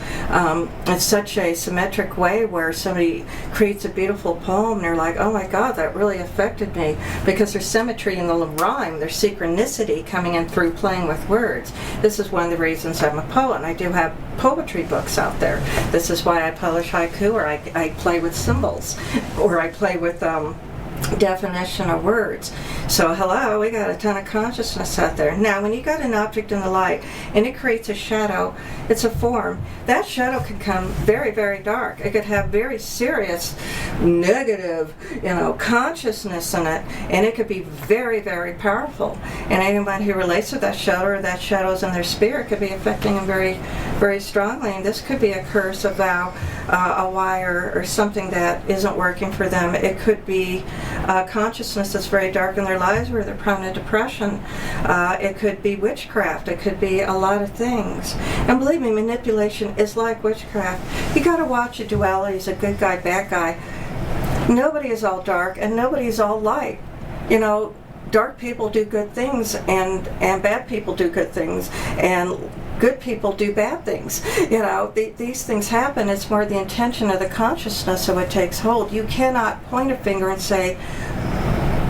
in such a symmetric way, where somebody creates a beautiful poem and they're like, oh my God, that really affected me? Because there's symmetry in the rhyme, there's synchronicity coming in through playing with words. This is one of the reasons I'm a poet, and I do have poetry books out there. This is why I publish haiku, or I play with symbols, or I play with definition of words. So hello, we got a ton of consciousness out there. Now when you got an object in the light and it creates a shadow, it's a form. That shadow can come very, very dark. It could have very serious negative, consciousness in it, and it could be very, very powerful. And anyone who relates to that shadow, or that shadow's in their spirit, could be affecting them very, very strongly. And this could be a curse, a vow, a wire, or something that isn't working for them. It could be consciousness that's very dark in their lives, where they're prone to depression. It could be witchcraft. It could be a lot of things. And believe me, manipulation is like witchcraft. You got to watch a duality as a good guy, bad guy. Nobody is all dark and nobody is all light. Dark people do good things, and bad people do good things, and good people do bad things. These things happen. It's more the intention of the consciousness of what takes hold. You cannot point a finger and say,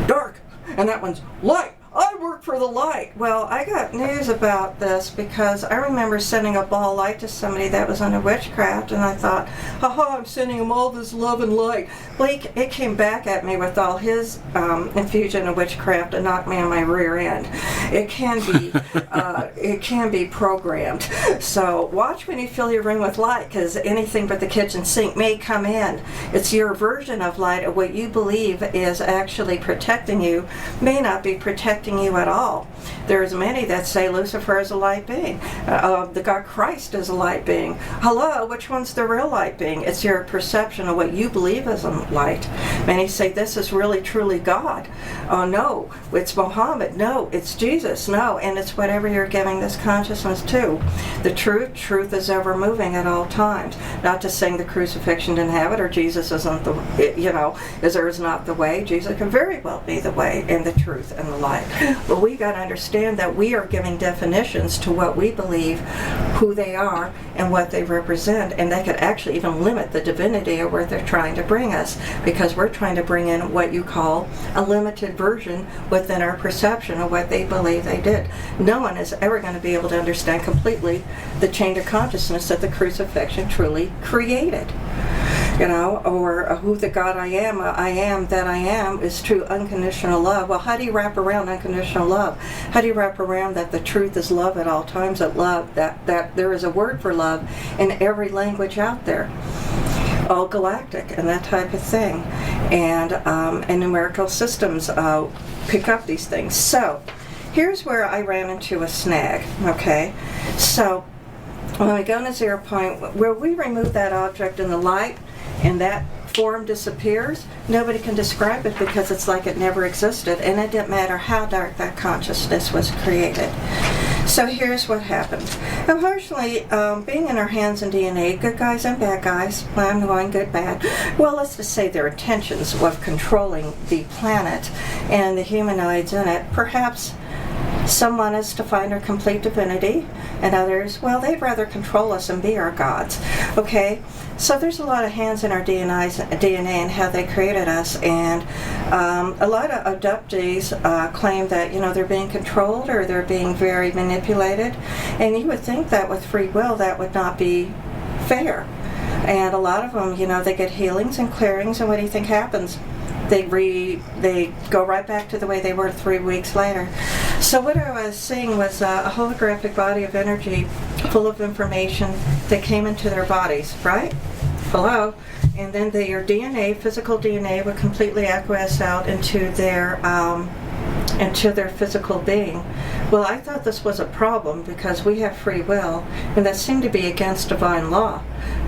dark, and that one's light. I work for the light. Well, I got news about this, because I remember sending a ball of light to somebody that was under witchcraft, and I thought, haha, I'm sending him all this love and light. Well, it came back at me with all his infusion of witchcraft and knocked me on my rear end. It can be programmed. So watch when you fill your room with light, because anything but the kitchen sink may come in. It's your version of light, of what you believe is actually protecting you, may not be protecting you at all. There's many that say Lucifer is a light being. The God Christ is a light being. Hello, which one's the real light being? It's your perception of what you believe is a light. Many say this is really truly God. Oh no, it's Muhammad. No, it's Jesus. No, and it's whatever you're giving this consciousness to. The truth is ever moving at all times. Not to saying the crucifixion didn't have it, or Jesus isn't is not the way. Jesus can very well be the way and the truth and the light. But we got to understand that we are giving definitions to what we believe, who they are, and what they represent, and that could actually even limit the divinity of where they're trying to bring us, because we're trying to bring in what you call a limited version within our perception of what they believe they did. No one is ever going to be able to understand completely the chain of consciousness that the crucifixion truly created. You know, or who the God I am that I am, is true unconditional love. Well, how do you wrap around unconditional love? How do you wrap around that the truth is love at all times, that love, that there is a word for love in every language out there, all galactic and that type of thing, and numerical systems pick up these things. So here's where I ran into a snag. Okay, so when we go to 0 point, where we remove that object in the light and that form disappears, nobody can describe it, because it's like it never existed, and it didn't matter how dark that consciousness was created. So here's what happened. Unfortunately, being in our hands and DNA, good guys and bad guys, well, I'm going good, bad. Well, let's just say their intentions of controlling the planet and the humanoids in it, perhaps some want us to find our complete divinity, and others, well, they'd rather control us and be our gods. Okay, so there's a lot of hands in our DNA and how they created us, and a lot of abductees claim that, you know, they're being controlled or they're being very manipulated, and you would think that with free will that would not be fair. And a lot of them, you know, they get healings and clearings, and what do you think happens? They go right back to the way they were 3 weeks later. So what I was seeing was a holographic body of energy full of information that came into their bodies, right? Hello? And then their DNA, physical DNA, would completely acquiesce out into their physical being. Well, I thought this was a problem because we have free will, and that seemed to be against divine law.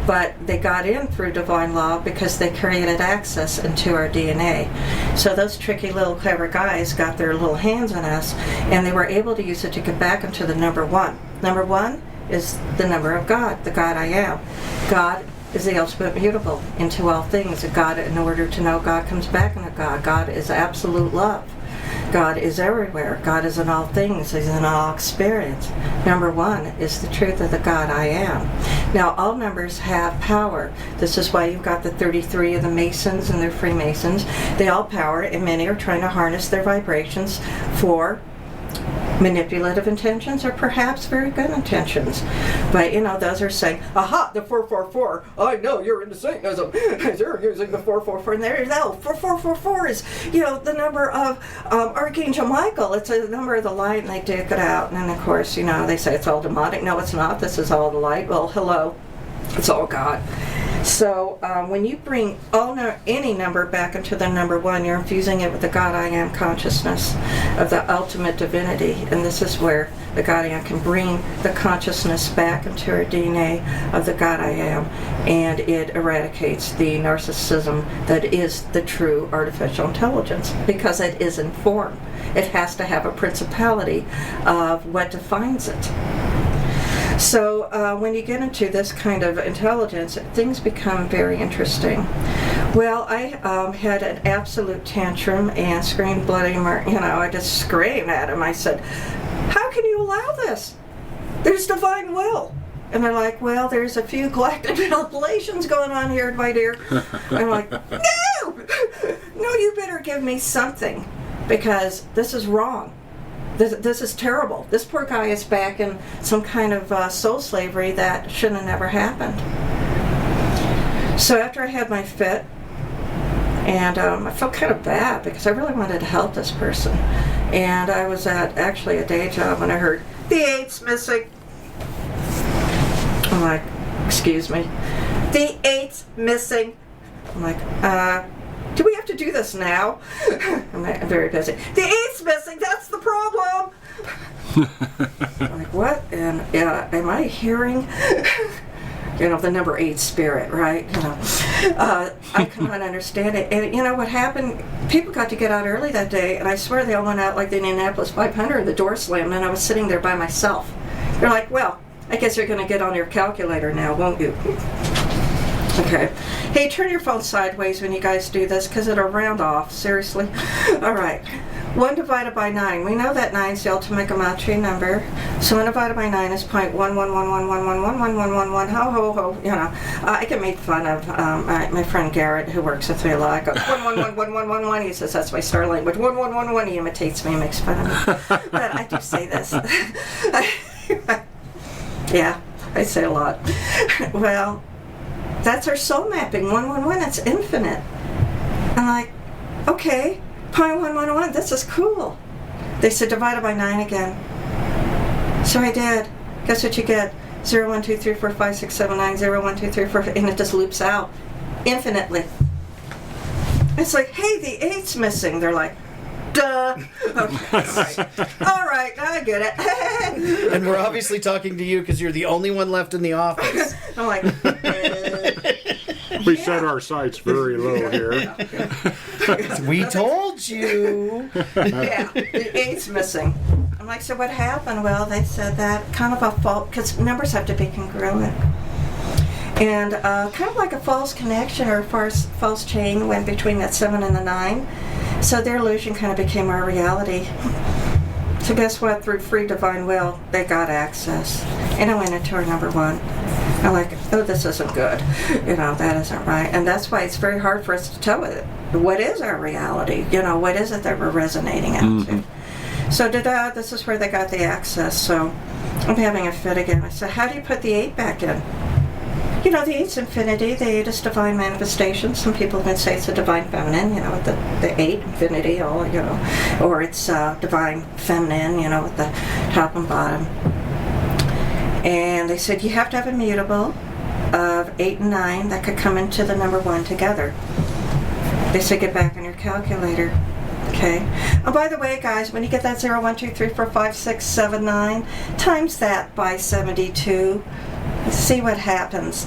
But they got in through divine law because they created access into our DNA. So those tricky little clever guys got their little hands on us, and they were able to use it to get back into the number one. Number one is the number of God, the God I am. God is the ultimate mutable into all things. God, in order to know God, comes back into God. God is absolute love. God is everywhere. God is in all things. He's in all experience. Number one is the truth of the God I am. Now, all numbers have power. This is why you've got the 33 of the Masons and the Freemasons. They all power, and many are trying to harness their vibrations for manipulative intentions, or perhaps very good intentions. But, you know, those are saying, aha, the 444, I know you're into Satanism. You're using the 444, and there you go. 4444 is, you know, the number of Archangel Michael. It's a number of the light, and they dig it out. And then, of course, you know, they say it's all demonic. No, it's not. This is all the light. Well, hello. It's all God. So when you bring any number back into the number one, you're infusing it with the God I Am consciousness of the ultimate divinity. And this is where the God I Am can bring the consciousness back into our DNA of the God I Am. And it eradicates the narcissism that is the true artificial intelligence, because it is in form. It has to have a principality of what defines it. So when you get into this kind of intelligence, things become very interesting. Well, I had an absolute tantrum and screamed bloody murder. You know, I just screamed at him. I said, how can you allow this? There's divine will. And they're like, well, there's a few galactic manipulations going on here, my dear. I'm like, no, you better give me something, because this is wrong. This is terrible. This poor guy is back in some kind of soul slavery that shouldn't have never happened. So after I had my fit, and I felt kind of bad because I really wanted to help this person. And I was at actually a day job when I heard, the 8's missing. I'm like, excuse me? The 8's missing. I'm like, do we have to do this now? I'm very busy. The 8's missing, that's the problem! I'm like, what? And am I hearing, you know, the number 8 spirit, right? You know, I cannot understand it. And you know what happened? People got to get out early that day, and I swear they all went out like the Indianapolis 500, and the door slammed, and I was sitting there by myself. They're like, well, I guess you're going to get on your calculator now, won't you? Okay. Hey, turn your phone sideways when you guys do this, because it'll round off. Seriously. All right. 1 divided by 9. We know that 9 is the ultimate gematria number. So 1 divided by 9 is 0.11111111111. Ho, ho, ho. You know, I can make fun of my friend Garrett, who works with me a lot. I go, 1111111. He says, that's my star language. 1111. He imitates me and makes fun of me. But I do say this. Yeah, I say a lot. Well, that's our soul mapping. 111. It's infinite. I'm like, okay. 0.111, this is cool. They said divided by 9 again. So I did. Guess what you get? 0, 1, 2, 3, 4, 5, 6, 7, 9, 0, 1, 2, 3, 4, and it just loops out infinitely. It's like, hey, the 8's missing. They're like, duh. Okay, all right, I get it. And we're obviously talking to you because you're the only one left in the office. I'm like, We set our sights very low here. We told you. yeah, the 8's missing. I'm like, so what happened? Well, they said that kind of a fault, because numbers have to be congruent. And kind of like a false connection or a false chain went between that 7 and the 9. So their illusion kind of became our reality. So guess what? Through free divine will, they got access. And I went into our number 1. I'm like, oh, this isn't good. You know, that isn't right. And that's why it's very hard for us to tell it. What is our reality? You know, what is it that we're resonating out to? So this is where they got the access. So I'm having a fit again. I said, how do you put the 8 back in? You know, the 8's infinity. The 8 is divine manifestation. Some people even say it's a divine feminine, you know, with the 8, infinity, all, you know. Or it's divine feminine, you know, with the top and bottom. And they said you have to have a mutable of 8 and 9 that could come into the number 1 together. They said get back on your calculator. Okay. Oh, by the way, guys, when you get that 0, 1, 2, 3, 4, 5, 6, 7, 9, times that by 72. See what happens.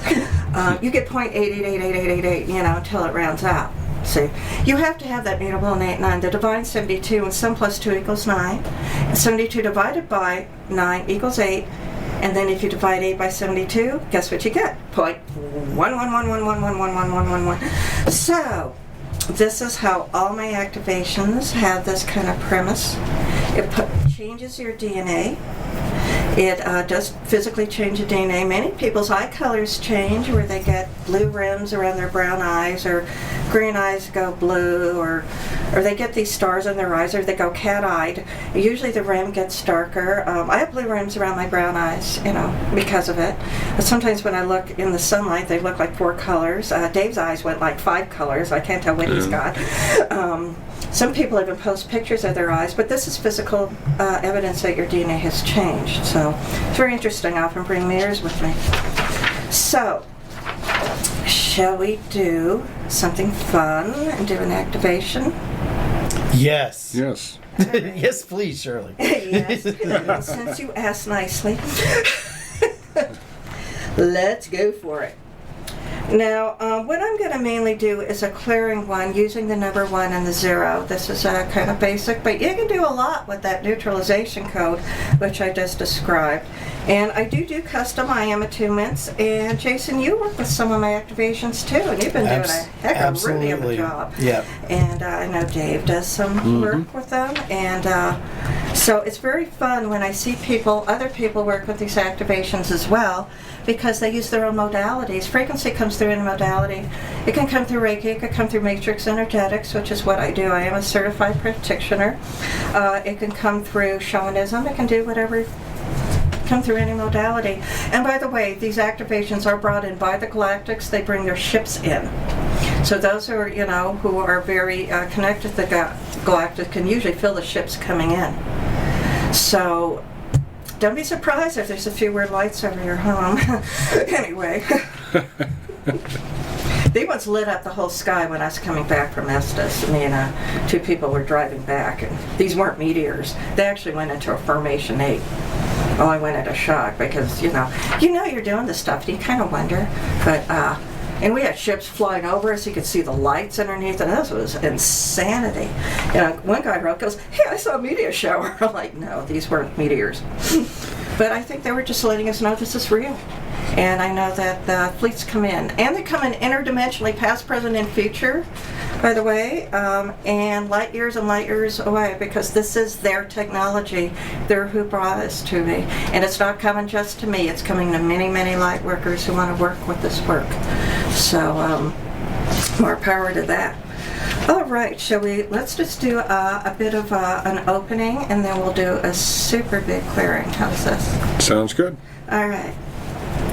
You get 0.888888, you know, until it rounds out. See, you have to have that mutable in 8, 9. The divine 72, and some plus 2 equals 9. And 72 divided by 9 equals 8. And then if you divide 8 by 72, guess what you get? 0.11111111111. So, this is how all my activations have this kind of premise. It changes your DNA. It does physically change the DNA. Many people's eye colors change, where they get blue rims around their brown eyes, or green eyes go blue, or they get these stars in their eyes, or they go cat-eyed. Usually the rim gets darker. I have blue rims around my brown eyes, you know, because of it. But sometimes when I look in the sunlight, they look like 4 colors. Dave's eyes went like 5 colors. I can't tell what he's got. Some people even post pictures of their eyes, but this is physical evidence that your DNA has changed. So it's very interesting. I often bring mirrors with me. So, shall we do something fun and do an activation? Yes. Yes. Yes, please, Shirley. Yes. Well, since you asked nicely, let's go for it. Now, what I'm going to mainly do is a clearing one using the number 1 and the 0. This is kind of basic, but you can do a lot with that neutralization code, which I just described. And I do custom IAM attunements. And Jason, you work with some of my activations too, and you've been doing a heck of really of a job. Yeah. And I know Dave does some work with them, and so it's very fun when I see other people work with these activations as well, because they use their own modalities. Frequency comes through in modality. It can come through Reiki, it can come through Matrix Energetics, which is what I do. I am a certified practitioner. It can come through shamanism. It can do whatever, come through any modality. And by the way, these activations are brought in by the Galactics. They bring their ships in. So those who are, who are very connected to the Galactic can usually feel the ships coming in. So don't be surprised if there's a few weird lights over your home. Anyway. They once lit up the whole sky when I was coming back from Estes. Me and 2 people were driving back, and these weren't meteors. They actually went into a Formation 8. Oh, I went into shock because, you're doing this stuff, and you kind of wonder. But, and we had ships flying over us. You could see the lights underneath, and this was insanity. One guy goes, hey, I saw a meteor shower. I'm like, no, these weren't meteors. But I think they were just letting us know this is real. And I know that the fleets come in. And they come in interdimensionally, past, present, and future. by the way, and light years away, because this is their technology. They're who brought this to me. And it's not coming just to me, it's coming to many, many light workers who want to work with this work. So, more power to that. All right, let's just do a bit of an opening, and then we'll do a super big clearing. How's this? Sounds good. All right.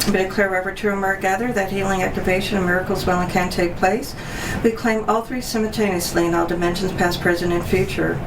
I'm going to clear wherever two or more gather, that healing, activation, and miracles will and can take place. We claim all three simultaneously in all dimensions, past, present, and future.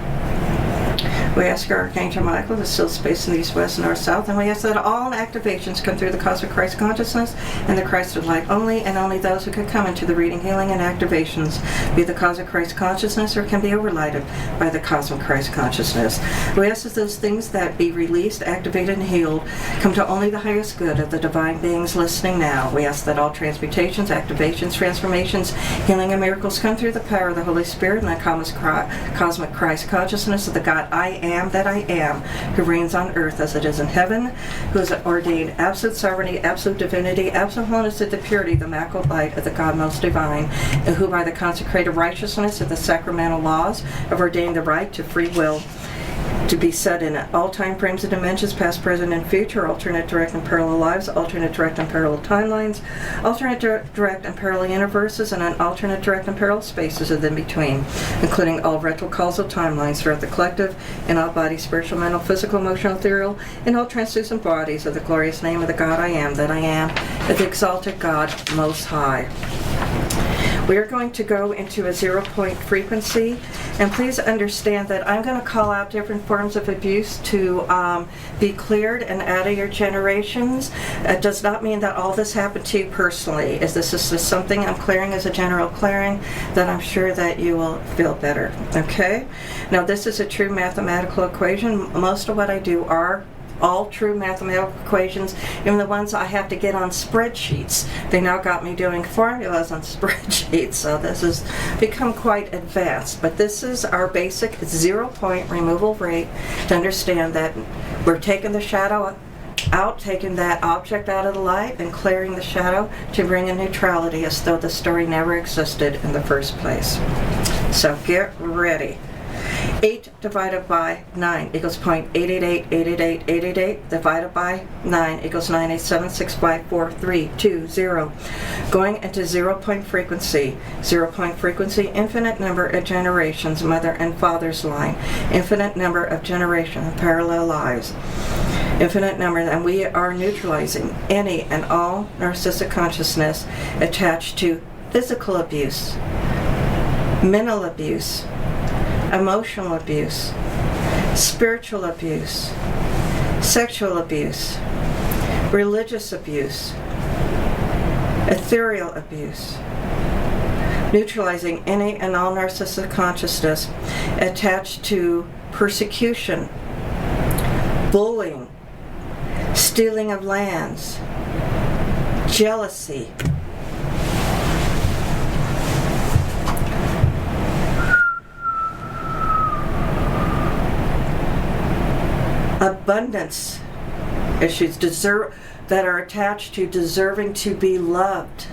We ask our Archangel Michael to seal space in the east, west, north, south, and we ask that all activations come through the cosmic Christ consciousness and the Christ of light only, and only those who can come into the reading, healing, and activations be the cosmic Christ consciousness or can be overlighted by the cosmic Christ consciousness. We ask that those things that be released, activated, and healed come to only the highest good of the divine beings listening now. We ask that all transmutations, activations, transformations, healing, and miracles come through the power of the Holy Spirit and the cosmic Christ consciousness of the God I am that I am, who reigns on earth as it is in heaven, who has ordained absolute sovereignty, absolute divinity, absolute wholeness, and the purity, the immaculate light of the God most divine, and who by the consecrated righteousness of the sacramental laws have ordained the right to free will to be set in all time frames and dimensions, past, present, and future, alternate, direct, and parallel lives, alternate, direct, and parallel timelines, alternate, direct, and parallel universes, and on alternate, direct, and parallel spaces of in between, including all retrocausal timelines throughout the collective, in all bodies, spiritual, mental, physical, emotional, ethereal, in all translucent bodies of the glorious name of the God I am, that I am, of the exalted God Most High. We are going to go into a 0-point frequency, and please understand that I'm going to call out different forms of abuse to be cleared and out of your generations. It does not mean that all this happened to you personally. This is just something I'm clearing as a general clearing that I'm sure that you will feel better. Okay? Now, this is a true mathematical equation. Most of what I do are all true mathematical equations, even the ones I have to get on spreadsheets. They now got me doing formulas on spreadsheets, so this has become quite advanced. But this is our basic 0-point removal rate to understand that we're taking the shadow out, taking that object out of the light and clearing the shadow to bring in neutrality as though the story never existed in the first place. So get ready. 8 divided by 9 equals 0.88888888 divided by 9 equals 987654320. Going into 0-point frequency. 0-point frequency, infinite number of generations, mother and father's line. Infinite number of generations, parallel lives. Infinite number, and we are neutralizing any and all narcissistic consciousness attached to physical abuse, mental abuse, emotional abuse, spiritual abuse, sexual abuse, religious abuse, ethereal abuse, neutralizing any and all narcissistic consciousness attached to persecution, bullying, stealing of lands, jealousy, abundance issues that are attached to deserving to be loved.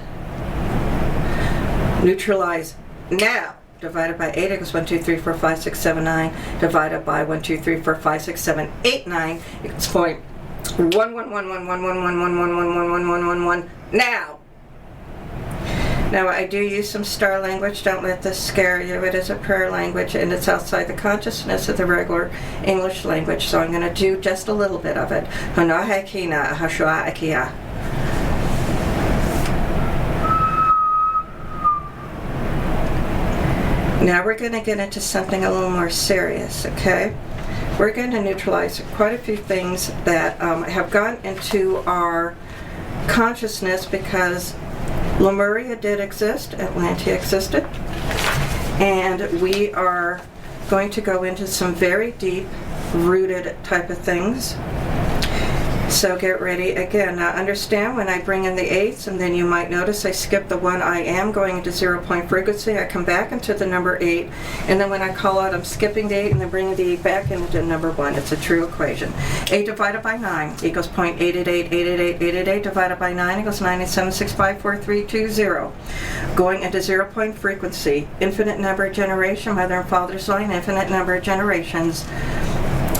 Neutralize now. Divided by 8 equals 1, 2, 3, 4, 5, 6, 7, 9. Divided by 1, 2, 3, 4, 5, 6, 7, 8, 9. It's 0.1111111111111 now. Now, I do use some star language. Don't let this scare you. It is a prayer language, and it's outside the consciousness of the regular English language, so I'm going to do just a little bit of it. Now we're going to get into something a little more serious, okay? We're going to neutralize quite a few things that have gone into our consciousness because Lemuria did exist, Atlantia existed, and we are going to go into some very deep rooted type of things. So get ready again. Now understand when I bring in the 8s, and then you might notice I skip the 1 I am going into 0 point frequency. I come back into the number 8, and then when I call out, I'm skipping the 8 and then bringing the 8 back into number 1. It's a true equation. 8 divided by 9 equals 0.8888888 divided by 9 equals 987654320. Going into 0 point frequency, infinite number of generation, mother and father's line, infinite number of generations,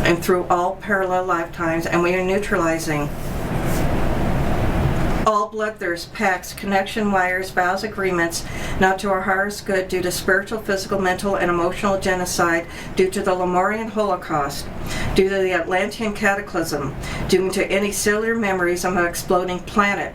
and through all parallel lifetimes, and we are neutralizing all bloodthirst, pacts, connection wires, vows, agreements, not to our highest good, due to spiritual, physical, mental, and emotional genocide, due to the Lemurian Holocaust, due to the Atlantean cataclysm, due to any cellular memories of an exploding planet.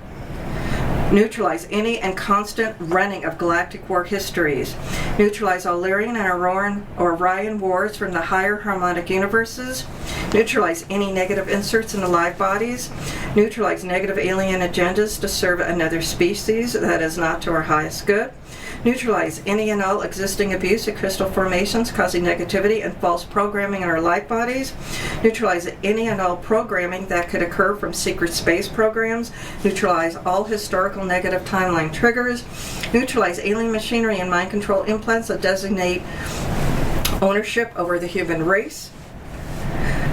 Neutralize any and constant running of galactic war histories. Neutralize all Lyrian and Orion wars from the higher harmonic universes. Neutralize any negative inserts in the live bodies. Neutralize negative alien agendas to serve another species that is not to our highest good. Neutralize any and all existing abuse of crystal formations causing negativity and false programming in our light bodies. Neutralize any and all programming that could occur from secret space programs. Neutralize all historical negative timeline triggers. Neutralize alien machinery and mind control implants that designate ownership over the human race.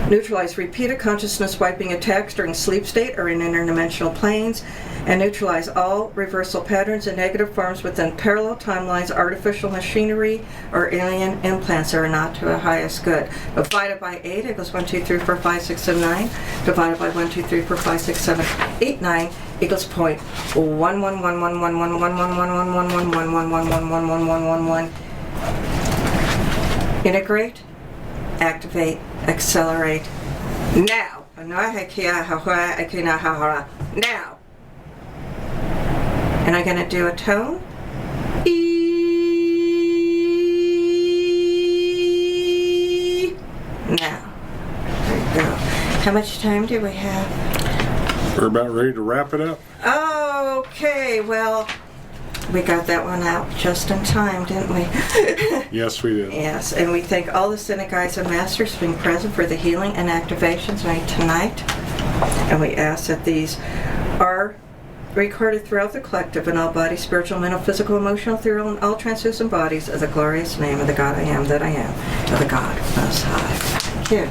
Neutralize repeated consciousness wiping attacks during sleep state or in interdimensional planes, and neutralize all reversal patterns and negative forms within parallel timelines, artificial machinery, or alien implants that are not to our highest good. Divided by 8 equals 1, 2, 3, 4, 5, 6, 7, 9. Divided by 1, 2, 3, 4, 5, 6, 7, 8, 9 equals 0.1111111111111111111. Integrate, activate, accelerate. Now. Now. And I'm going to do a tone. E. Now. There you go. How much time do we have? We're about ready to wrap it up. Okay, well, we got that one out just in time, didn't we? Yes, we did. Yes, and we thank all the Synod Guides and Masters for being present for the healing and activations made tonight. And we ask that these are recorded throughout the collective in all bodies, spiritual, mental, physical, emotional, ethereal, and all translucent bodies of the glorious name of the God I am that I am, of the God Most High. Thank you.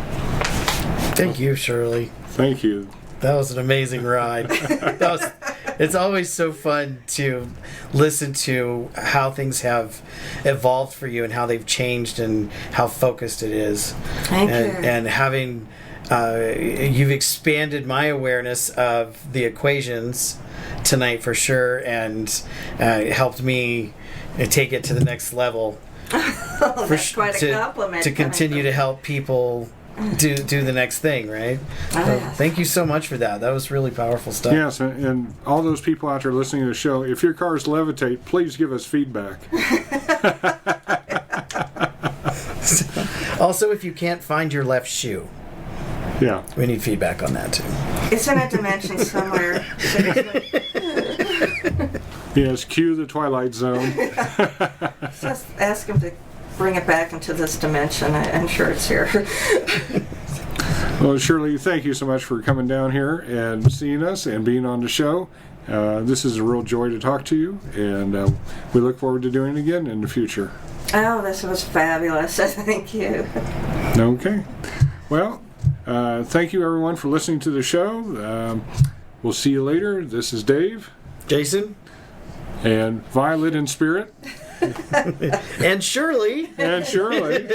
Thank you, Shirley. Thank you. That was an amazing ride. It's always so fun to listen to how things have evolved for you and how they've changed and how focused it is. Thank you. And having you've expanded my awareness of the equations tonight for sure, and helped me take it to the next level. That's quite a compliment. To continue to help people do the next thing, right? Yes. Thank you so much for that. That was really powerful stuff. Yes, and all those people out there listening to the show, if your cars levitate, please give us feedback. Also, if you can't find your left shoe, Yeah. we need feedback on that too. It's in a dimension somewhere. Yes, cue the Twilight Zone. Just ask him to bring it back into this dimension. I'm sure it's here. Well, Shirley, thank you so much for coming down here and seeing us and being on the show. This is a real joy to talk to you, and we look forward to doing it again in the future. Oh, this was fabulous. Thank you. Okay. Well, thank you everyone for listening to the show. We'll see you later. This is Dave. Jason? And Violet in spirit. And Shirley. And Shirley.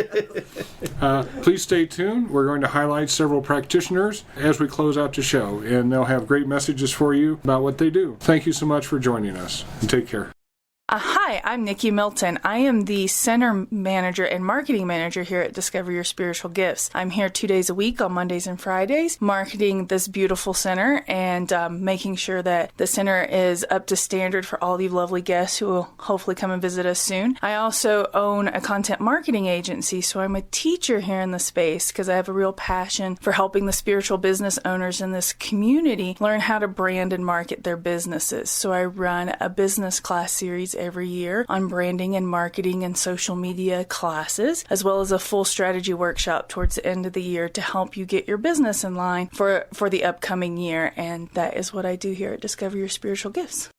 Please stay tuned. We're going to highlight several practitioners as we close out the show, and they'll have great messages for you about what they do. Thank you so much for joining us, and take care. Hi, I'm Nikki Milton. I am the Center Manager and Marketing Manager here at Discover Your Spiritual Gifts. I'm here 2 days a week on Mondays and Fridays, marketing this beautiful center and making sure that the center is up to standard for all you lovely guests who will hopefully come and visit us soon. I also own a content marketing agency, so I'm a teacher here in the space because I have a real passion for helping the spiritual business owners in this community learn how to brand and market their businesses. So I run a business class series every year on branding and marketing and social media classes, as well as a full strategy workshop towards the end of the year to help you get your business in line for the upcoming year. And that is what I do here at Discover Your Spiritual Gifts.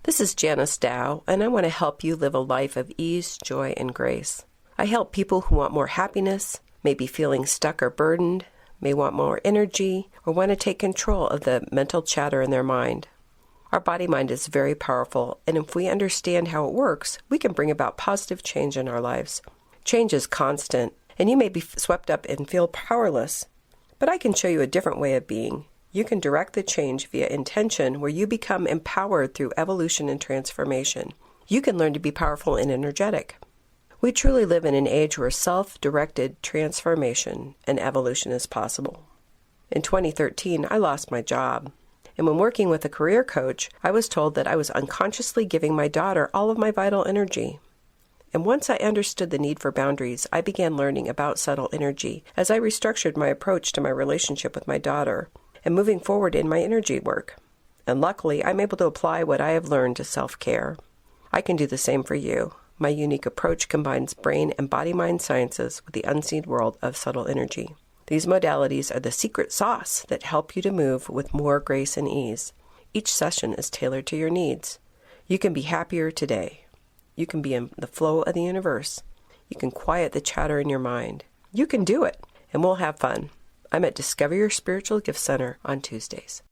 This is Janice Dow, and I want to help you live a life of ease, joy, and grace. I help people who want more happiness, may be feeling stuck or burdened, may want more energy, or want to take control of the mental chatter in their mind. Our body-mind is very powerful, and if we understand how it works, we can bring about positive change in our lives. Change is constant, and you may be swept up and feel powerless, but I can show you a different way of being. You can direct the change via intention, where you become empowered through evolution and transformation. You can learn to be powerful and energetic. We truly live in an age where self-directed transformation and evolution is possible. In 2013, I lost my job, and when working with a career coach, I was told that I was unconsciously giving my daughter all of my vital energy. And once I understood the need for boundaries, I began learning about subtle energy as I restructured my approach to my relationship with my daughter and moving forward in my energy work. And luckily, I'm able to apply what I have learned to self-care. I can do the same for you. My unique approach combines brain and body-mind sciences with the unseen world of subtle energy. These modalities are the secret sauce that help you to move with more grace and ease. Each session is tailored to your needs. You can be happier today. You can be in the flow of the universe. You can quiet the chatter in your mind. You can do it, and we'll have fun. I'm at Discover Your Spiritual Gift Center on Tuesdays.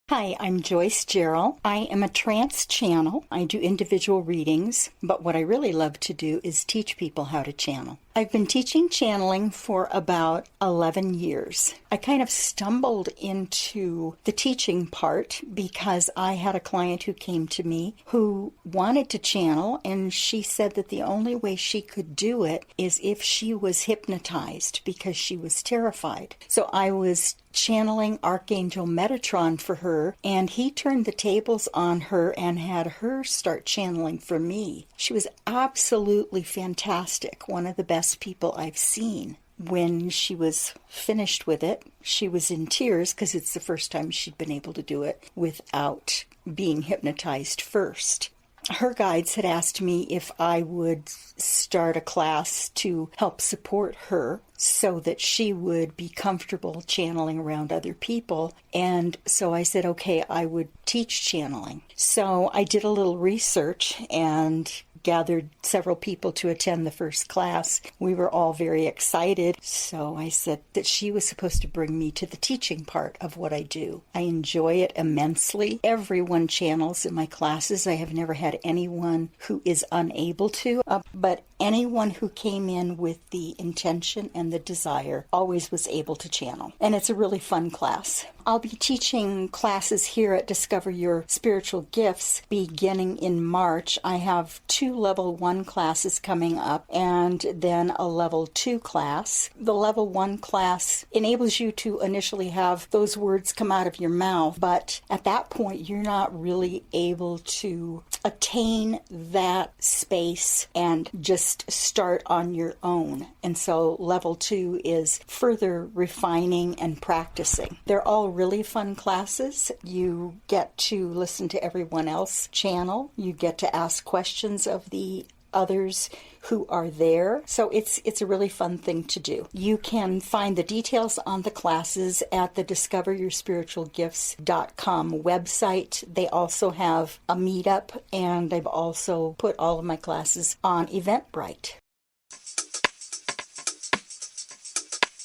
Hi, I'm Joyce Gerald. I am a trance channel. I do individual readings, but what I really love to do is teach people how to channel. I've been teaching channeling for about 11 years. I kind of stumbled into the teaching part because I had a client who came to me who wanted to channel, and she said that the only way she could do it is if she was hypnotized because she was terrified. So I was channeling Archangel Metatron for her, and he turned the tables on her and had her start channeling for me. She was absolutely fantastic, one of the best people I've seen. When she was finished with it, she was in tears because it's the first time she'd been able to do it without being hypnotized first. Her guides had asked me if I would start a class to help support her so that she would be comfortable channeling around other people. And so I said, okay, I would teach channeling. So I did a little research and gathered several people to attend the first class. We were all very excited. So I said that she was supposed to bring me to the teaching part of what I do. I enjoy it immensely. Everyone channels in my classes. I have never had anyone who is unable to, but anyone who came in with the intention and the desire always was able to channel. And it's a really fun class. I'll be teaching classes here at Discover Your Spiritual Gifts beginning in March. I have 2 level 1 classes coming up and then a level 2 class. The level 1 class enables you to initially have those words come out of your mouth, but at that point you're not really able to attain that space and just start on your own. And so level 2 is further refining and practicing. They're all really fun classes. You get to listen to everyone else channel. You get to ask questions of the others who are there. So it's a really fun thing to do. You can find the details on the classes at the discoveryourspiritualgifts.com website. They also have a meetup, and they've also put all of my classes on Eventbrite.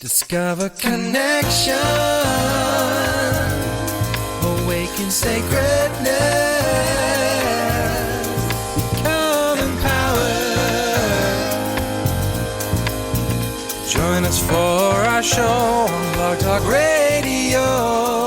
Discover connection, awaken sacredness, become empowered. Join us for our show on Blog Talk Radio.